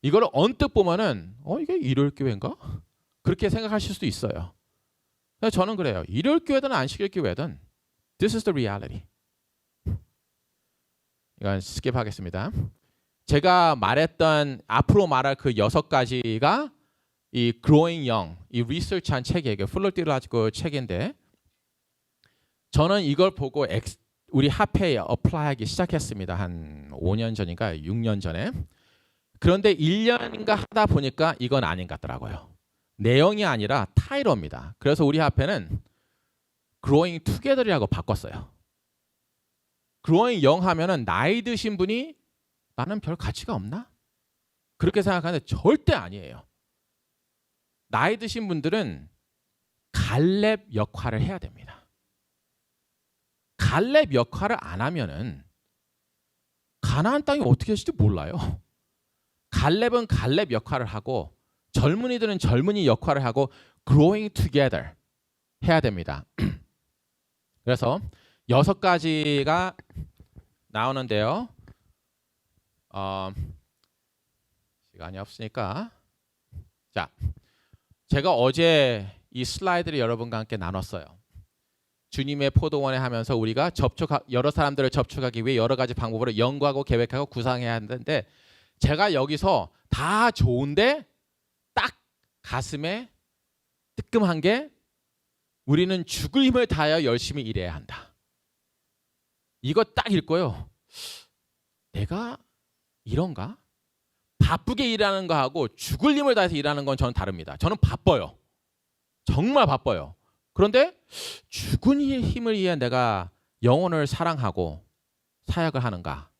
이걸 언뜻 보면은 이게 일요일교회인가? 그렇게 생각하실 수도 있어요. 저는 그래요. 일요일교회든 안식일교회든 This is the reality. 이건 스킵하겠습니다. 제가 말했던 앞으로 말할 그 6가지가 이 Growing Young, 이 리서치한 책이에요. 플로티라지고 책인데 저는 이걸 보고 우리 합회에 어플라이하기 시작했습니다. 한 5년 전인가 6년 전에. 그런데 1년인가 하다 보니까 이건 아닌 것 같더라고요. 내용이 아니라 타이틀입니다. 그래서 우리 합회는 Growing Together이라고 바꿨어요. Growing Young 하면은 나이 드신 분이 나는 별 가치가 없나? 그렇게 생각하는데 절대 아니에요. 나이 드신 분들은 갈렙 역할을 해야 됩니다. 갈렙 역할을 안 하면은 가나안 땅이 어떻게 될지 몰라요. 갈렙은 갈렙 역할을 하고 젊은이들은 젊은이 역할을 하고 growing together 해야 됩니다. 그래서 6가지가 나오는데요. 시간이 없으니까 자, 제가 어제 이 슬라이드를 여러분과 함께 나눴어요. 주님의 포도원에 하면서 우리가 여러 사람들을 접촉하기 위해 여러 가지 방법으로 연구하고 계획하고 구상해야 하는데 제가 여기서 다 좋은데 딱 가슴에 뜨끔한 게 우리는 죽을 힘을 다하여 열심히 일해야 한다. 이거 딱 읽고요. 내가 이런가? 바쁘게 일하는 거하고 죽을 힘을 다해서 일하는 건 저는 다릅니다. 저는 바빠요. 정말 바빠요. 그런데 죽은 힘을 위해 내가 영혼을 사랑하고 사역을 하는가?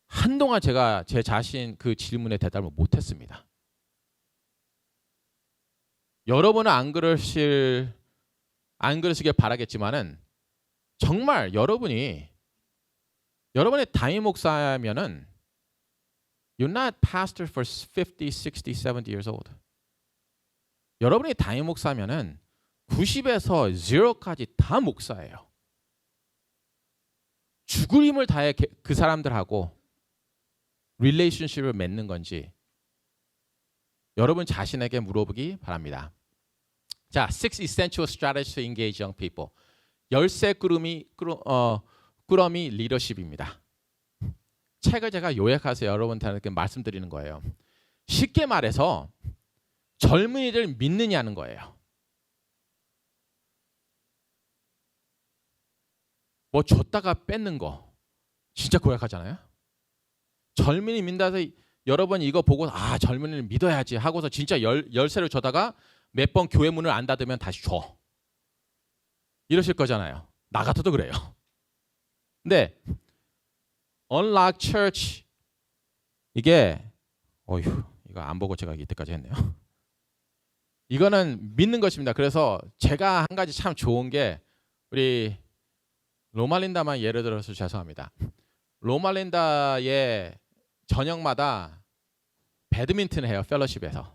한동안 제가 제 자신 그 질문에 대답을 못했습니다. 여러분은 안 그러시길 바라겠지만은 정말 여러분의 담임 목사면은 you're not pastor for 50, 60, 70 years old. 여러분이 담임 목사면은 90에서 0까지 다 목사예요. 죽을 힘을 다해 그 사람들하고 릴레이션십을 맺는 건지 여러분 자신에게 물어보기 바랍니다. 자, 6 essential strategies to engage young people. 13꾸러미 리더십입니다. 책을 제가 요약해서 여러분들한테 말씀드리는 거예요. 쉽게 말해서 젊은이들 믿느냐는 거예요. 뭐 줬다가 뺏는 거 진짜 고약하잖아요. 젊은이 믿는다서 여러분 이거 보고 젊은이를 믿어야지 하고서 진짜 열쇠를 줘다가 몇 번 교회 문을 안 닫으면 다시 줘. 이러실 거잖아요. 나 같아도 그래요. 근데 Unlock Church 이게 이거 안 보고 제가 이때까지 했네요. 이거는 믿는 것입니다. 그래서 제가 한 가지 참 좋은 게 우리 로말린다만 예를 들어서 죄송합니다. 로말린다의 저녁마다 배드민턴을 해요. 펠로십에서.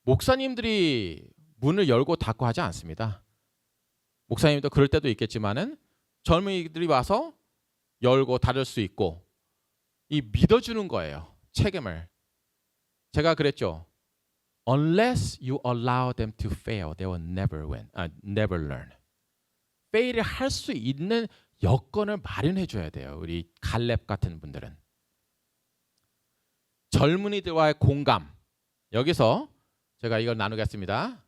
목사님들이 문을 열고 닫고 하지 않습니다. 목사님도 그럴 때도 있겠지만은 젊은이들이 와서 열고 닫을 수 있고 이 믿어주는 거예요. 책임을. 제가 그랬죠. Unless you allow them to fail, they will never learn. fail을 할 수 있는 여건을 마련해 줘야 돼요. 우리 갈렙 같은 분들은. 젊은이들과의 공감. 여기서 제가 이걸 나누겠습니다.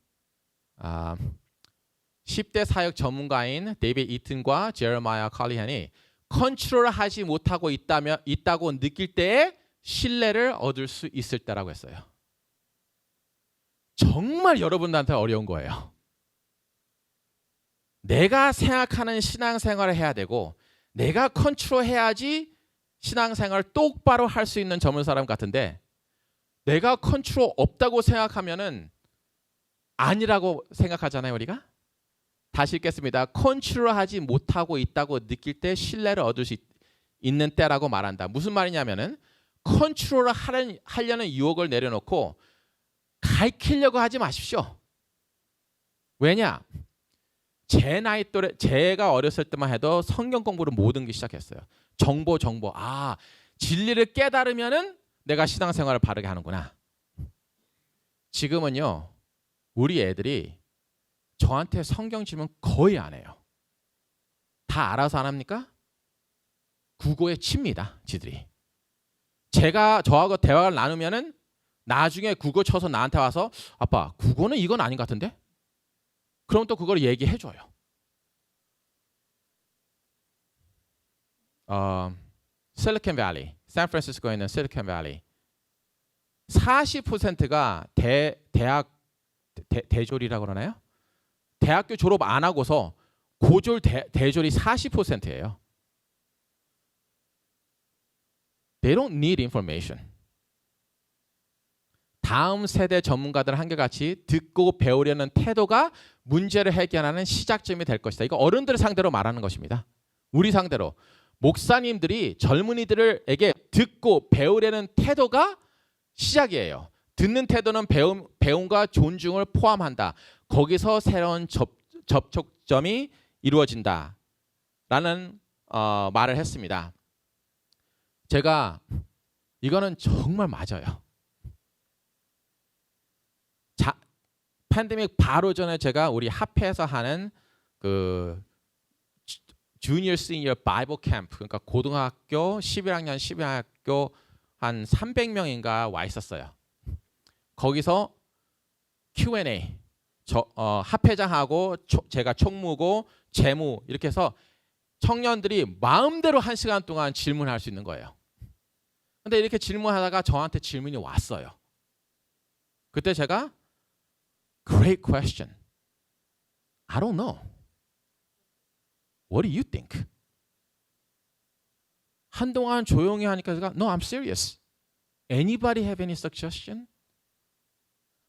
10대 사역 전문가인 데이비드 이튼과 제레마야 칼리한이 컨트롤하지 못하고 있다고 느낄 때에 신뢰를 얻을 수 있을 때라고 했어요. 정말 여러분들한테 어려운 거예요. 내가 생각하는 신앙생활을 해야 되고 내가 컨트롤해야지 신앙생활을 똑바로 할 수 있는 전문 사람 같은데 내가 컨트롤 없다고 생각하면은 아니라고 생각하잖아요, 우리가. 다시 읽겠습니다. 컨트롤하지 못하고 있다고 느낄 때 신뢰를 얻을 수 있는 때라고 말한다. 무슨 말이냐면은 컨트롤을 하려는 유혹을 내려놓고 가르치려고 하지 마십시오. 왜냐? 제 나이 또래, 제가 어렸을 때만 해도 성경 공부를 못 하기 시작했어요. 정보. 진리를 깨달으면은 내가 신앙생활을 바르게 하는구나. 지금은요, 우리 애들이 저한테 성경 질문 거의 안 해요. 다 알아서 안 합니까? 국어에 칩니다, 지들이. 제가 저하고 대화를 나누면은 나중에 국어 쳐서 나한테 와서 아빠, 국어는 이건 아닌 것 같은데? 그럼 또 그걸 얘기해 줘요. 실리콘밸리, 샌프란시스코에 있는 실리콘밸리 40%가 대졸이라고 그러나요? 대학교 졸업 안 하고서 고졸 대졸이 40%예요. They don't need information. 다음 세대 전문가들 한결같이 듣고 배우려는 태도가 문제를 해결하는 시작점이 될 것이다. 이거 어른들 상대로 말하는 것입니다. 우리 상대로. 목사님들이 젊은이들에게 듣고 배우려는 태도가 시작이에요. 듣는 태도는 배움과 존중을 포함한다. 거기서 새로운 접촉점이 이루어진다. 라는 말을 했습니다. 제가 이거는 정말 맞아요. 팬데믹 바로 전에 제가 우리 합회에서 하는 그 주니어 시니어 바이블 캠프, 그러니까 고등학교 11학년 12학교 한 300명인가 와 있었어요. 거기서 Q&A, 합회장하고 제가 총무고 재무 이렇게 해서 청년들이 마음대로 1시간 동안 질문할 수 있는 거예요. 근데 이렇게 질문하다가 저한테 질문이 왔어요. 그때 제가 Great question. I don't know. What do you think? 한동안 조용히 하니까 제가 No, I'm serious. Anybody have any suggestion?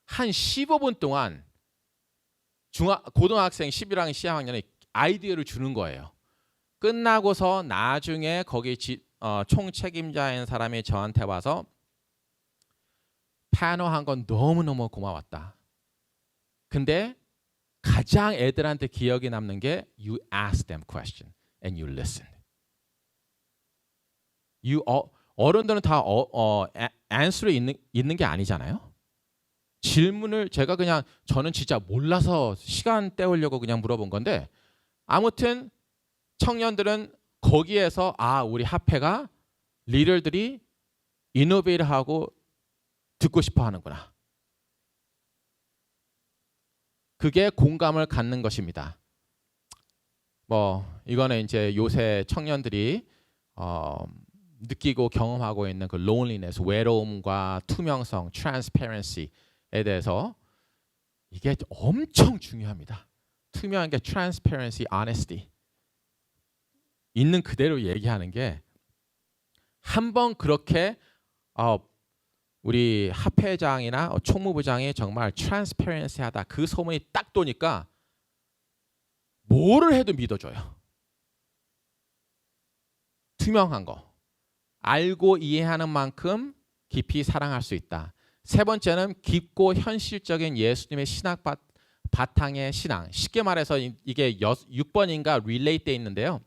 한 15분 동안 고등학생 11학년, 12학년에 아이디어를 주는 거예요. 끝나고서 나중에 거기 총 책임자인 사람이 저한테 와서 패널한 건 너무너무 고마웠다. 근데 가장 애들한테 기억에 남는 게 You ask them question and you listen. 어른들은 다 answer이 있는 게 아니잖아요. 질문을 제가 그냥 저는 진짜 몰라서 시간 때우려고 그냥 물어본 건데 아무튼 청년들은 거기에서 우리 합회가 리더들이 이노베이트하고 듣고 싶어 하는구나. 그게 공감을 갖는 것입니다. 이거는 이제 요새 청년들이 느끼고 경험하고 있는 그 loneliness, 외로움과 투명성, transparency에 대해서 이게 엄청 중요합니다. 투명한 게 transparency, honesty. 있는 그대로 얘기하는 게 한번 그렇게 우리 합회장이나 총무부장이 정말 transparency하다 그 소문이 딱 도니까 뭐를 해도 믿어줘요. 투명한 거. 알고 이해하는 만큼 깊이 사랑할 수 있다. 세 번째는 깊고 현실적인 예수님의 신학 바탕의 신앙. 쉽게 말해서 이게 6번인가 relate 돼 있는데요.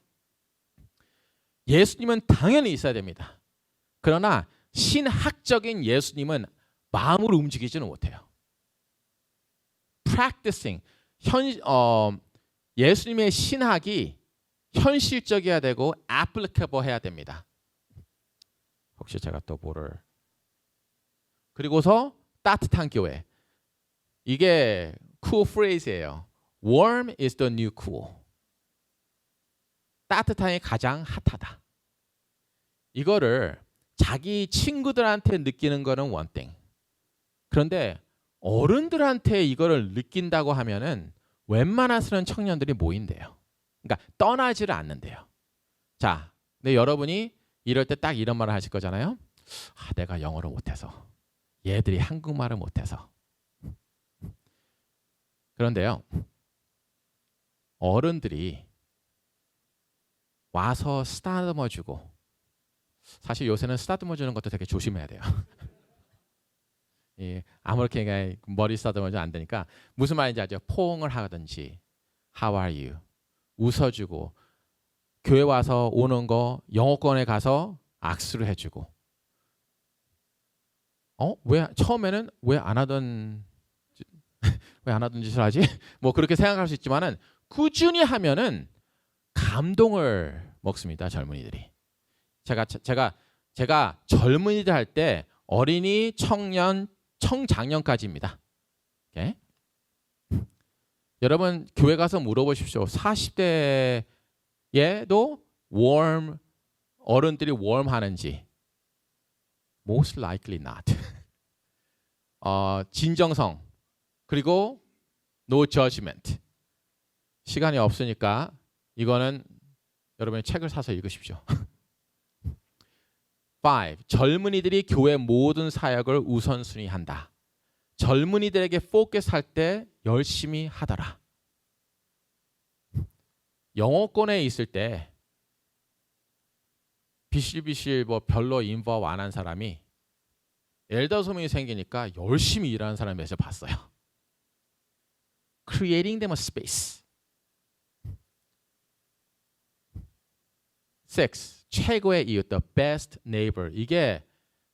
예수님은 당연히 있어야 됩니다. 그러나 신학적인 예수님은 마음으로 움직이지는 못해요. practicing. 예수님의 신학이 현실적이어야 되고 applicable 해야 됩니다. 혹시 제가 또 뭐를 그리고서 따뜻한 교회. 이게 cool phrase예요. Warm is the new cool. 따뜻함이 가장 핫하다. 이거를 자기 친구들한테 느끼는 거는 one thing. 그런데 어른들한테 이거를 느낀다고 하면은 웬만한 수는 청년들이 모인대요. 그러니까 떠나지를 않는데요. 자, 근데 여러분이 이럴 때 딱 이런 말을 하실 거잖아요. 내가 영어를 못해서. 얘들이 한국말을 못해서. 그런데요. 어른들이 와서 쓰다듬어 주고 사실 요새는 쓰다듬어 주는 것도 되게 조심해야 돼요. 예, 아무렇게 머리 쓰다듬어 주면 안 되니까 무슨 말인지 알죠? 포옹을 하든지 How are you? 웃어주고 교회 와서 오는 거 영어권에 가서 악수를 해주고 왜 처음에는 왜 안 하던 짓을 하지? 뭐 그렇게 생각할 수 있지만은 꾸준히 하면은 감동을 먹습니다. 젊은이들이. 제가 젊은이들 할 때 어린이, 청년, 청장년까지입니다. 오케이? 여러분 교회 가서 물어보십시오. 40대에도 어른들이 warm 하는지. Most likely not. 진정성 그리고 no judgment. 시간이 없으니까 이거는 여러분이 책을 사서 읽으십시오. 5. 젊은이들이 교회 모든 사역을 우선순위한다. 젊은이들에게 포커스할 때 열심히 하더라. 영어권에 있을 때 비실비실 뭐 별로 인volve 안 한 사람이 엘더 소명이 생기니까 열심히 일하는 사람을 몇 번 봤어요. Creating them a space. 6. 최고의 이웃, the best neighbor. 이게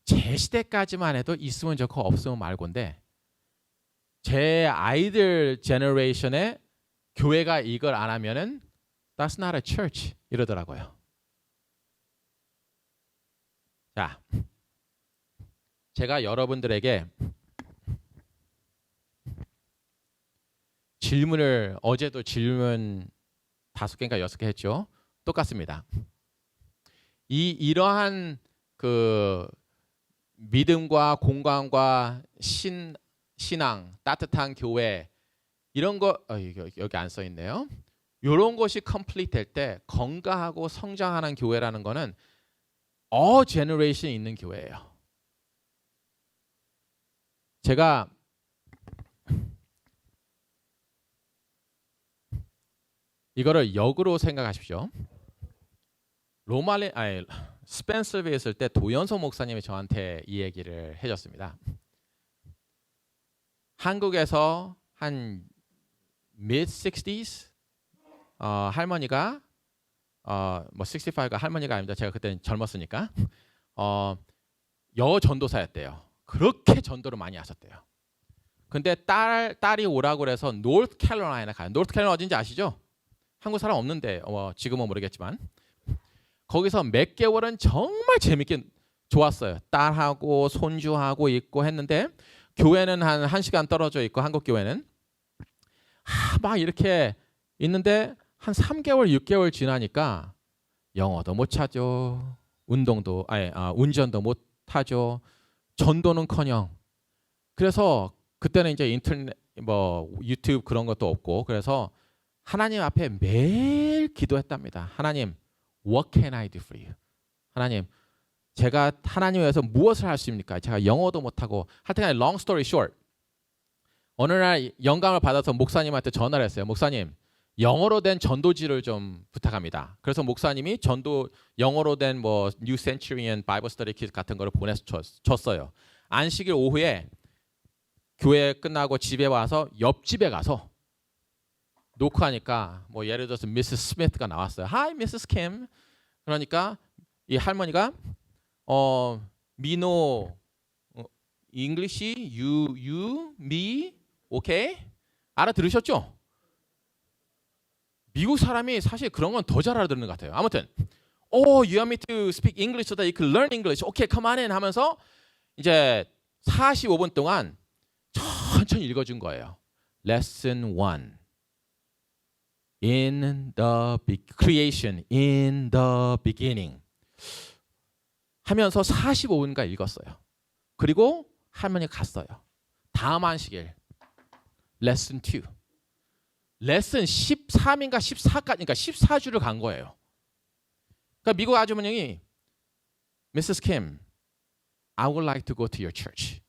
제 시대까지만 해도 있으면 좋고 없으면 말고인데 제 아이들 제너레이션에 교회가 이걸 안 하면은 That's not a church 이러더라고요. 자, 제가 여러분들에게 질문을 어제도 질문 5개인가 6개 했죠. 똑같습니다. 이러한 그 믿음과 공감과 신앙, 따뜻한 교회 이런 거 여기 안 써 있네요. 이런 것이 컴플리트 될 때 건강하고 성장하는 교회라는 거는 제너레이션이 있는 교회예요. 제가 이거를 역으로 생각하십시오. 스펜서비에 있을 때 도연석 목사님이 저한테 이 얘기를 해줬습니다. 한국에서 한 mid-60s 할머니가 뭐 65가 할머니가 아닙니다. 제가 그때는 젊었으니까 여전도사였대요. 그렇게 전도를 많이 하셨대요. 근데 딸이 오라고 그래서 노스캐롤라이나 가요. 노스캐롤라이나 어딘지 아시죠? 한국 사람 없는데 지금은 모르겠지만 거기서 몇 개월은 정말 재밌게 좋았어요. 딸하고 손주하고 있고 했는데 교회는 한 1시간 떨어져 있고 한국 교회는 막 이렇게 있는데 한 3개월, 6개월 지나니까 영어도 못 하죠. 운전도 못 하죠. 전도는커녕. 그래서 그때는 이제 인터넷 뭐 유튜브 그런 것도 없고 그래서 하나님 앞에 매일 기도했답니다. 하나님, what can I do for you? 하나님, 제가 하나님 위해서 무엇을 할 수 있습니까? 제가 영어도 못하고 하여튼 long story short, 어느 날 영감을 받아서 목사님한테 전화를 했어요. 목사님, 영어로 된 전도지를 좀 부탁합니다. 그래서 목사님이 영어로 된 뭐 New Centurion Bible Study Kit 같은 거를 보내줬어요. 안식일 오후에 교회 끝나고 집에 와서 옆집에 가서 녹화하니까 뭐 예를 들어서 미스 스미스가 나왔어요. Hi, Mrs. Kim. 그러니까 이 할머니가 미노 English, you, me, okay? 알아들으셨죠? 미국 사람이 사실 그런 건 더 잘 알아듣는 것 같아요. 아무튼, you want me to speak English so that you can learn English. Okay, come on in 하면서 이제 45분 동안 천천히 읽어준 거예요. Lesson 1. In the creation, in the beginning. 하면서 45분간 읽었어요. 그리고 할머니가 갔어요. 다음 안식일. Lesson 2. 레슨 13인가 14까지, 그러니까 14주를 간 거예요. 그러니까 미국 아주머님이 Mrs. Kim, I would like to go to your church.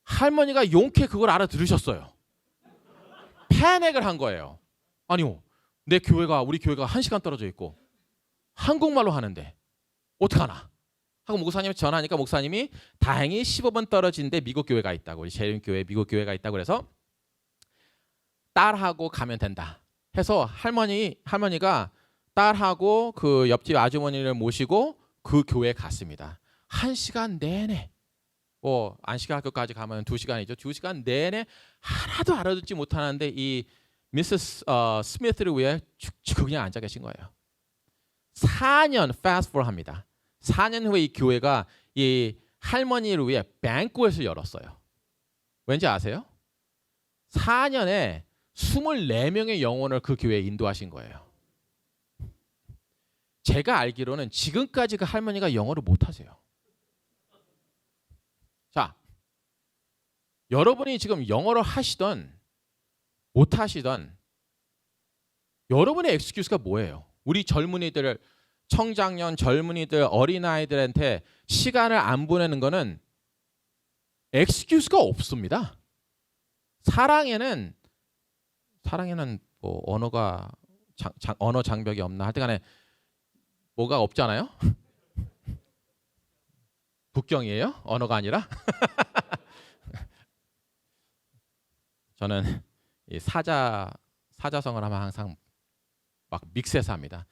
할머니가 용케 그걸 알아들으셨어요. 패닉을 한 거예요. 아니요, 우리 교회가 1시간 떨어져 있고 한국말로 하는데 어떡하나 하고 목사님한테 전화하니까 목사님이 다행히 15분 떨어진데 미국 교회가 있다고, 우리 재림교회 미국 교회가 있다고 그래서 딸하고 가면 된다 해서 할머니가 딸하고 그 옆집 아주머니를 모시고 그 교회에 갔습니다. 1시간 내내 뭐 안식학교까지 가면 2시간이죠. 2시간 내내 하나도 알아듣지 못하는데 이 미스 스미스를 위해 축축 그냥 앉아 계신 거예요. 4년 패스트 포 합니다. 4년 후에 이 교회가 이 할머니를 위해 뱅크웨트를 열었어요. 왠지 아세요? 4년에 24명의 영혼을 그 교회에 인도하신 거예요. 제가 알기로는 지금까지 그 할머니가 영어를 못하세요. 자, 여러분이 지금 영어를 하시던 못하시던 여러분의 엑스큐스가 뭐예요? 우리 젊은이들, 청장년 젊은이들, 어린아이들한테 시간을 안 보내는 거는 엑스큐스가 없습니다. 사랑에는 뭐 언어가 언어 장벽이 없나 하여튼간에 뭐가 없잖아요. 북경이에요? 언어가 아니라. 저는 이 사자성어를 하면 항상 막 믹스해서 합니다.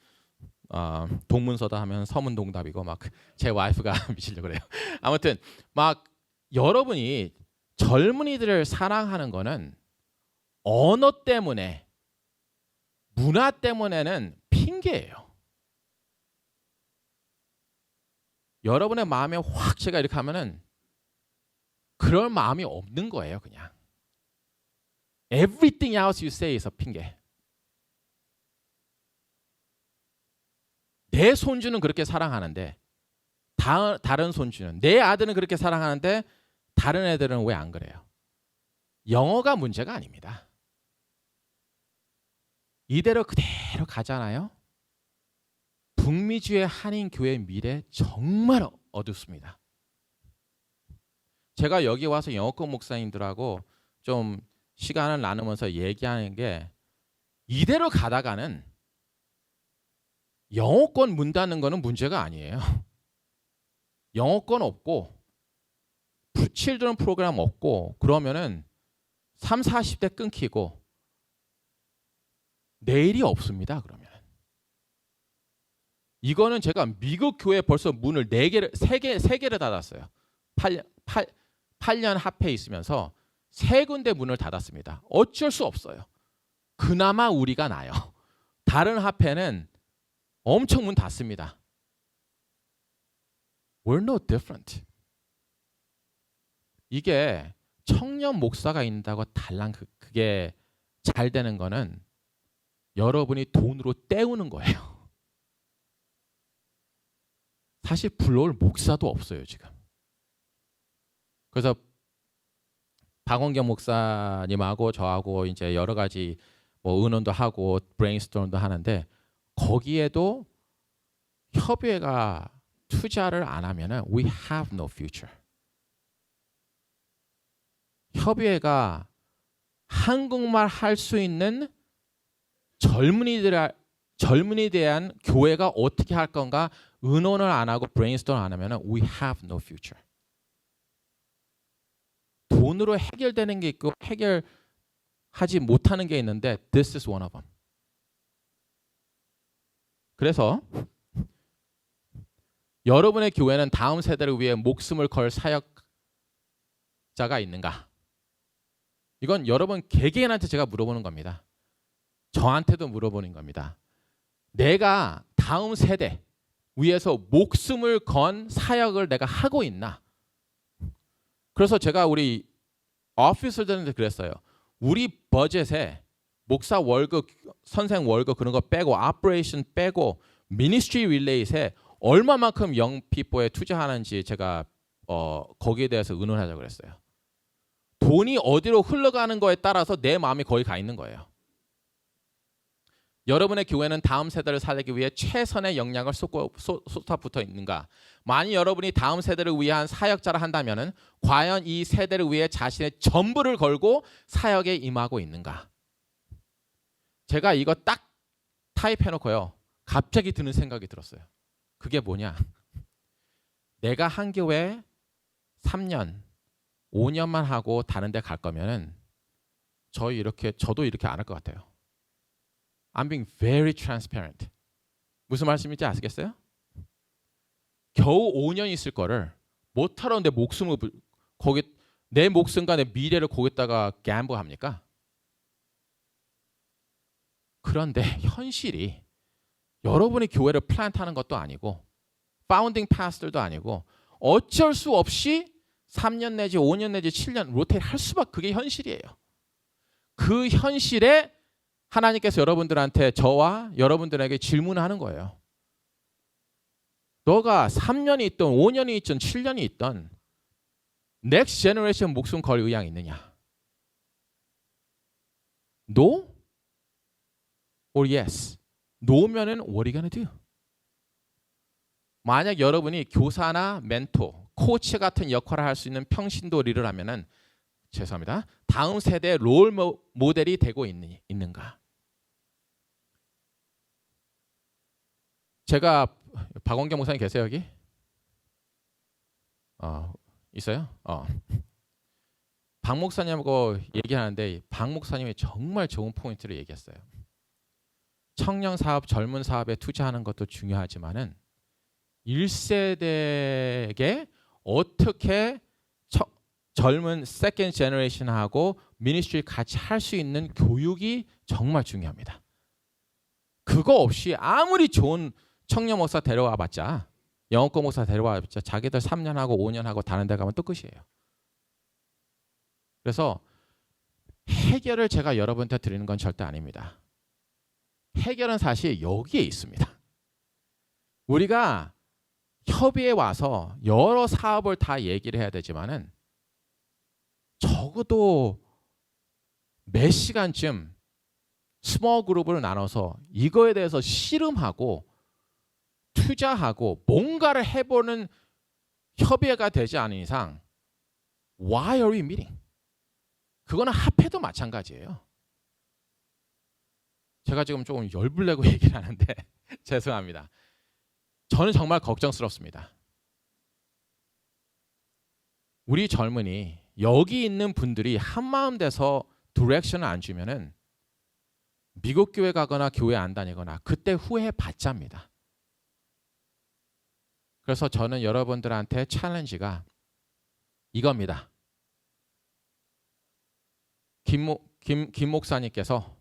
동문서다 하면 서문동답이고 막 제 와이프가 미치려고 그래요. 아무튼 막 여러분이 젊은이들을 사랑하는 거는 언어 때문에, 문화 때문에는 핑계예요. 여러분의 마음에 확 제가 이렇게 하면은 그럴 마음이 없는 거예요, 그냥. Everything else you say is a 핑계. 내 손주는 그렇게 사랑하는데 다른 손주는, 내 아들은 그렇게 사랑하는데 다른 애들은 왜 안 그래요? 영어가 문제가 아닙니다. 이대로 그대로 가잖아요. 북미주의 한인교회 미래 정말 어둡습니다. 제가 여기 와서 영어권 목사님들하고 좀 시간을 나누면서 얘기하는 게 이대로 가다가는 영어권 문 닫는 거는 문제가 아니에요. 영어권 없고 칠드런 프로그램 없고 그러면은 3, 40대 끊기고 내일이 없습니다. 그러면 이거는 제가 미국 교회 벌써 문을 3개를 닫았어요. 8년 합해 있으면서 3군데 문을 닫았습니다. 어쩔 수 없어요. 그나마 우리가 나요. 다른 합회는 엄청 문 닫습니다. We're no different. 이게 청년 목사가 있다고 달랑 그게 잘 되는 거는 여러분이 돈으로 때우는 거예요. 사실 불러올 목사도 없어요, 지금. 그래서 박원경 목사님하고 저하고 이제 여러 가지 뭐 의논도 하고 브레인스토밍도 하는데 거기에도 협의회가 투자를 안 하면은 we have no future. 협의회가 한국말 할 수 있는 젊은이들에 대한 교회가 어떻게 할 건가 의논을 안 하고 브레인스토밍 안 하면은 we have no future. 돈으로 해결되는 게 있고 해결하지 못하는 게 있는데 this is one of them. 그래서 여러분의 교회는 다음 세대를 위해 목숨을 걸 사역자가 있는가? 이건 여러분 개개인한테 제가 물어보는 겁니다. 저한테도 물어보는 겁니다. 내가 다음 세대 위해서 목숨을 건 사역을 내가 하고 있나? 그래서 제가 우리 오피스들한테 그랬어요. 우리 버젯에 목사 월급, 선생 월급 그런 거 빼고 오퍼레이션 빼고 미니스트리 릴레이에 얼마만큼 영피포에 투자하는지 제가 거기에 대해서 의논하자고 그랬어요. 돈이 어디로 흘러가는 거에 따라서 내 마음이 거기 가 있는 거예요. 여러분의 교회는 다음 세대를 살리기 위해 최선의 역량을 쏟아붓어 있는가? 만약 여러분이 다음 세대를 위한 사역자를 한다면 과연 이 세대를 위해 자신의 전부를 걸고 사역에 임하고 있는가? 제가 이거 딱 타입해놓고요. 갑자기 드는 생각이 들었어요. 그게 뭐냐? 내가 한 교회 3년, 5년만 하고 다른 데 갈 거면은 저도 이렇게 안 할 것 같아요. I'm being very transparent. 무슨 말씀인지 아시겠어요? 겨우 5년 있을 거를 못하러 내 목숨을 내 목숨과 내 미래를 거기다가 gamble-합니까? 그런데 현실이 여러분이 교회를 플랜트하는 것도 아니고 파운딩 파스터도 아니고 어쩔 수 없이 3년 내지 5년 내지 7년 로테이트 할 수밖에 그게 현실이에요. 그 현실에 하나님께서 여러분들한테 저와 여러분들에게 질문하는 거예요. 너가 3년이 있든 5년이 있든 7년이 있든 넥스트 제너레이션 목숨 걸 의향이 있느냐? No or yes? No면은 what are you gonna do? 만약 여러분이 교사나 멘토, 코치 같은 역할을 할 수 있는 평신도 리더를 하면은 죄송합니다. 다음 세대의 롤 모델이 되고 있는가? 제가 박원경 목사님 계세요 여기? 있어요? 박 목사님하고 얘기하는데 박 목사님이 정말 좋은 포인트를 얘기했어요. 청년 사업, 젊은 사업에 투자하는 것도 중요하지만은 1세대에게 어떻게 젊은 세컨드 제너레이션하고 미니스트리 같이 할 수 있는 교육이 정말 중요합니다. 그거 없이 아무리 좋은 청년 목사 데려와 봤자 영어권 목사 데려와 봤자 자기들 3년 하고 5년 하고 다른 데 가면 또 끝이에요. 그래서 해결을 제가 여러분한테 드리는 건 절대 아닙니다. 해결은 사실 여기에 있습니다. 우리가 협의에 와서 여러 사업을 다 얘기를 해야 되지만은 적어도 몇 시간쯤 스몰 그룹을 나눠서 이거에 대해서 씨름하고 투자하고 뭔가를 해보는 협의회가 되지 않은 이상 Why are we meeting? 그거는 합해도 마찬가지예요. 제가 지금 조금 열불내고 얘기를 하는데 죄송합니다. 저는 정말 걱정스럽습니다. 우리 젊은이 여기 있는 분들이 한마음 돼서 디렉션을 안 주면은 미국 교회 가거나 교회 안 다니거나 그때 후회 받자입니다. 그래서 저는 여러분들한테 챌린지가 이겁니다. 김 목사님께서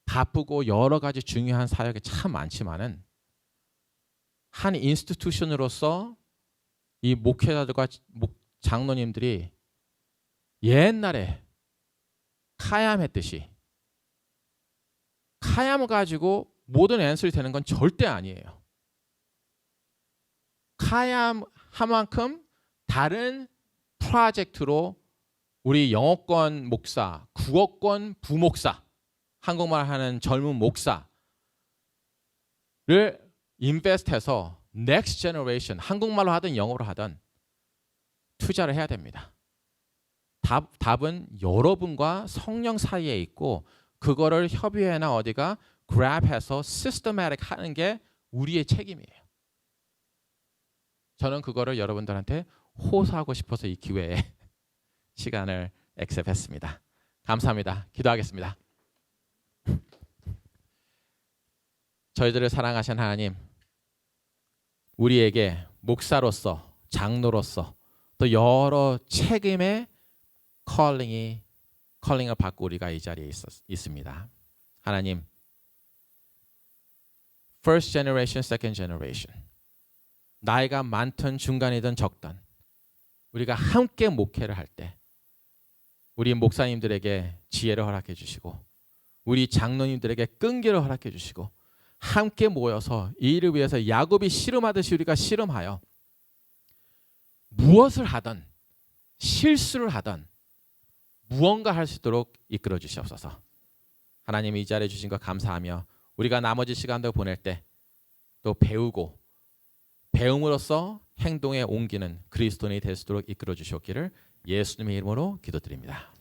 바쁘고 여러 가지 중요한 사역이 참 많지만은 한 인스티튜션으로서 이 목회자들과 장로님들이 옛날에 카얌 했듯이 카얌을 가지고 모든 앤서리 되는 건 절대 아니에요. 카얌 한 만큼 다른 프로젝트로 우리 영어권 목사, 국어권 부목사 한국말 하는 젊은 목사를 인베스트해서 next generation, 한국말로 하든 영어로 하든 투자를 해야 됩니다. 답은 여러분과 성령 사이에 있고 그거를 협의회나 어디가 grab해서 systematic 하는 게 우리의 책임이에요. 저는 그거를 여러분들한테 호소하고 싶어서 이 기회에 시간을 액셉했습니다. 감사합니다. 기도하겠습니다. 저희들을 사랑하신 하나님, 우리에게 목사로서, 장로로서 또 여러 책임의 컬링을 받고 우리가 이 자리에 있습니다. 하나님, first generation, second generation, 나이가 많든 중간이든 적든 우리가 함께 목회를 할 때 우리 목사님들에게 지혜를 허락해 주시고 우리 장로님들에게 끈기를 허락해 주시고 함께 모여서 이 일을 위해서 야곱이 씨름하듯이 우리가 씨름하여 무엇을 하든 실수를 하든 무언가 할 수 있도록 이끌어 주시옵소서. 하나님, 이 자리에 주신 것 감사하며 우리가 나머지 시간도 보낼 때 또 배우고 배움으로써 행동에 옮기는 그리스도인이 될 수 있도록 이끌어 주시옵기를 예수님의 이름으로 기도드립니다.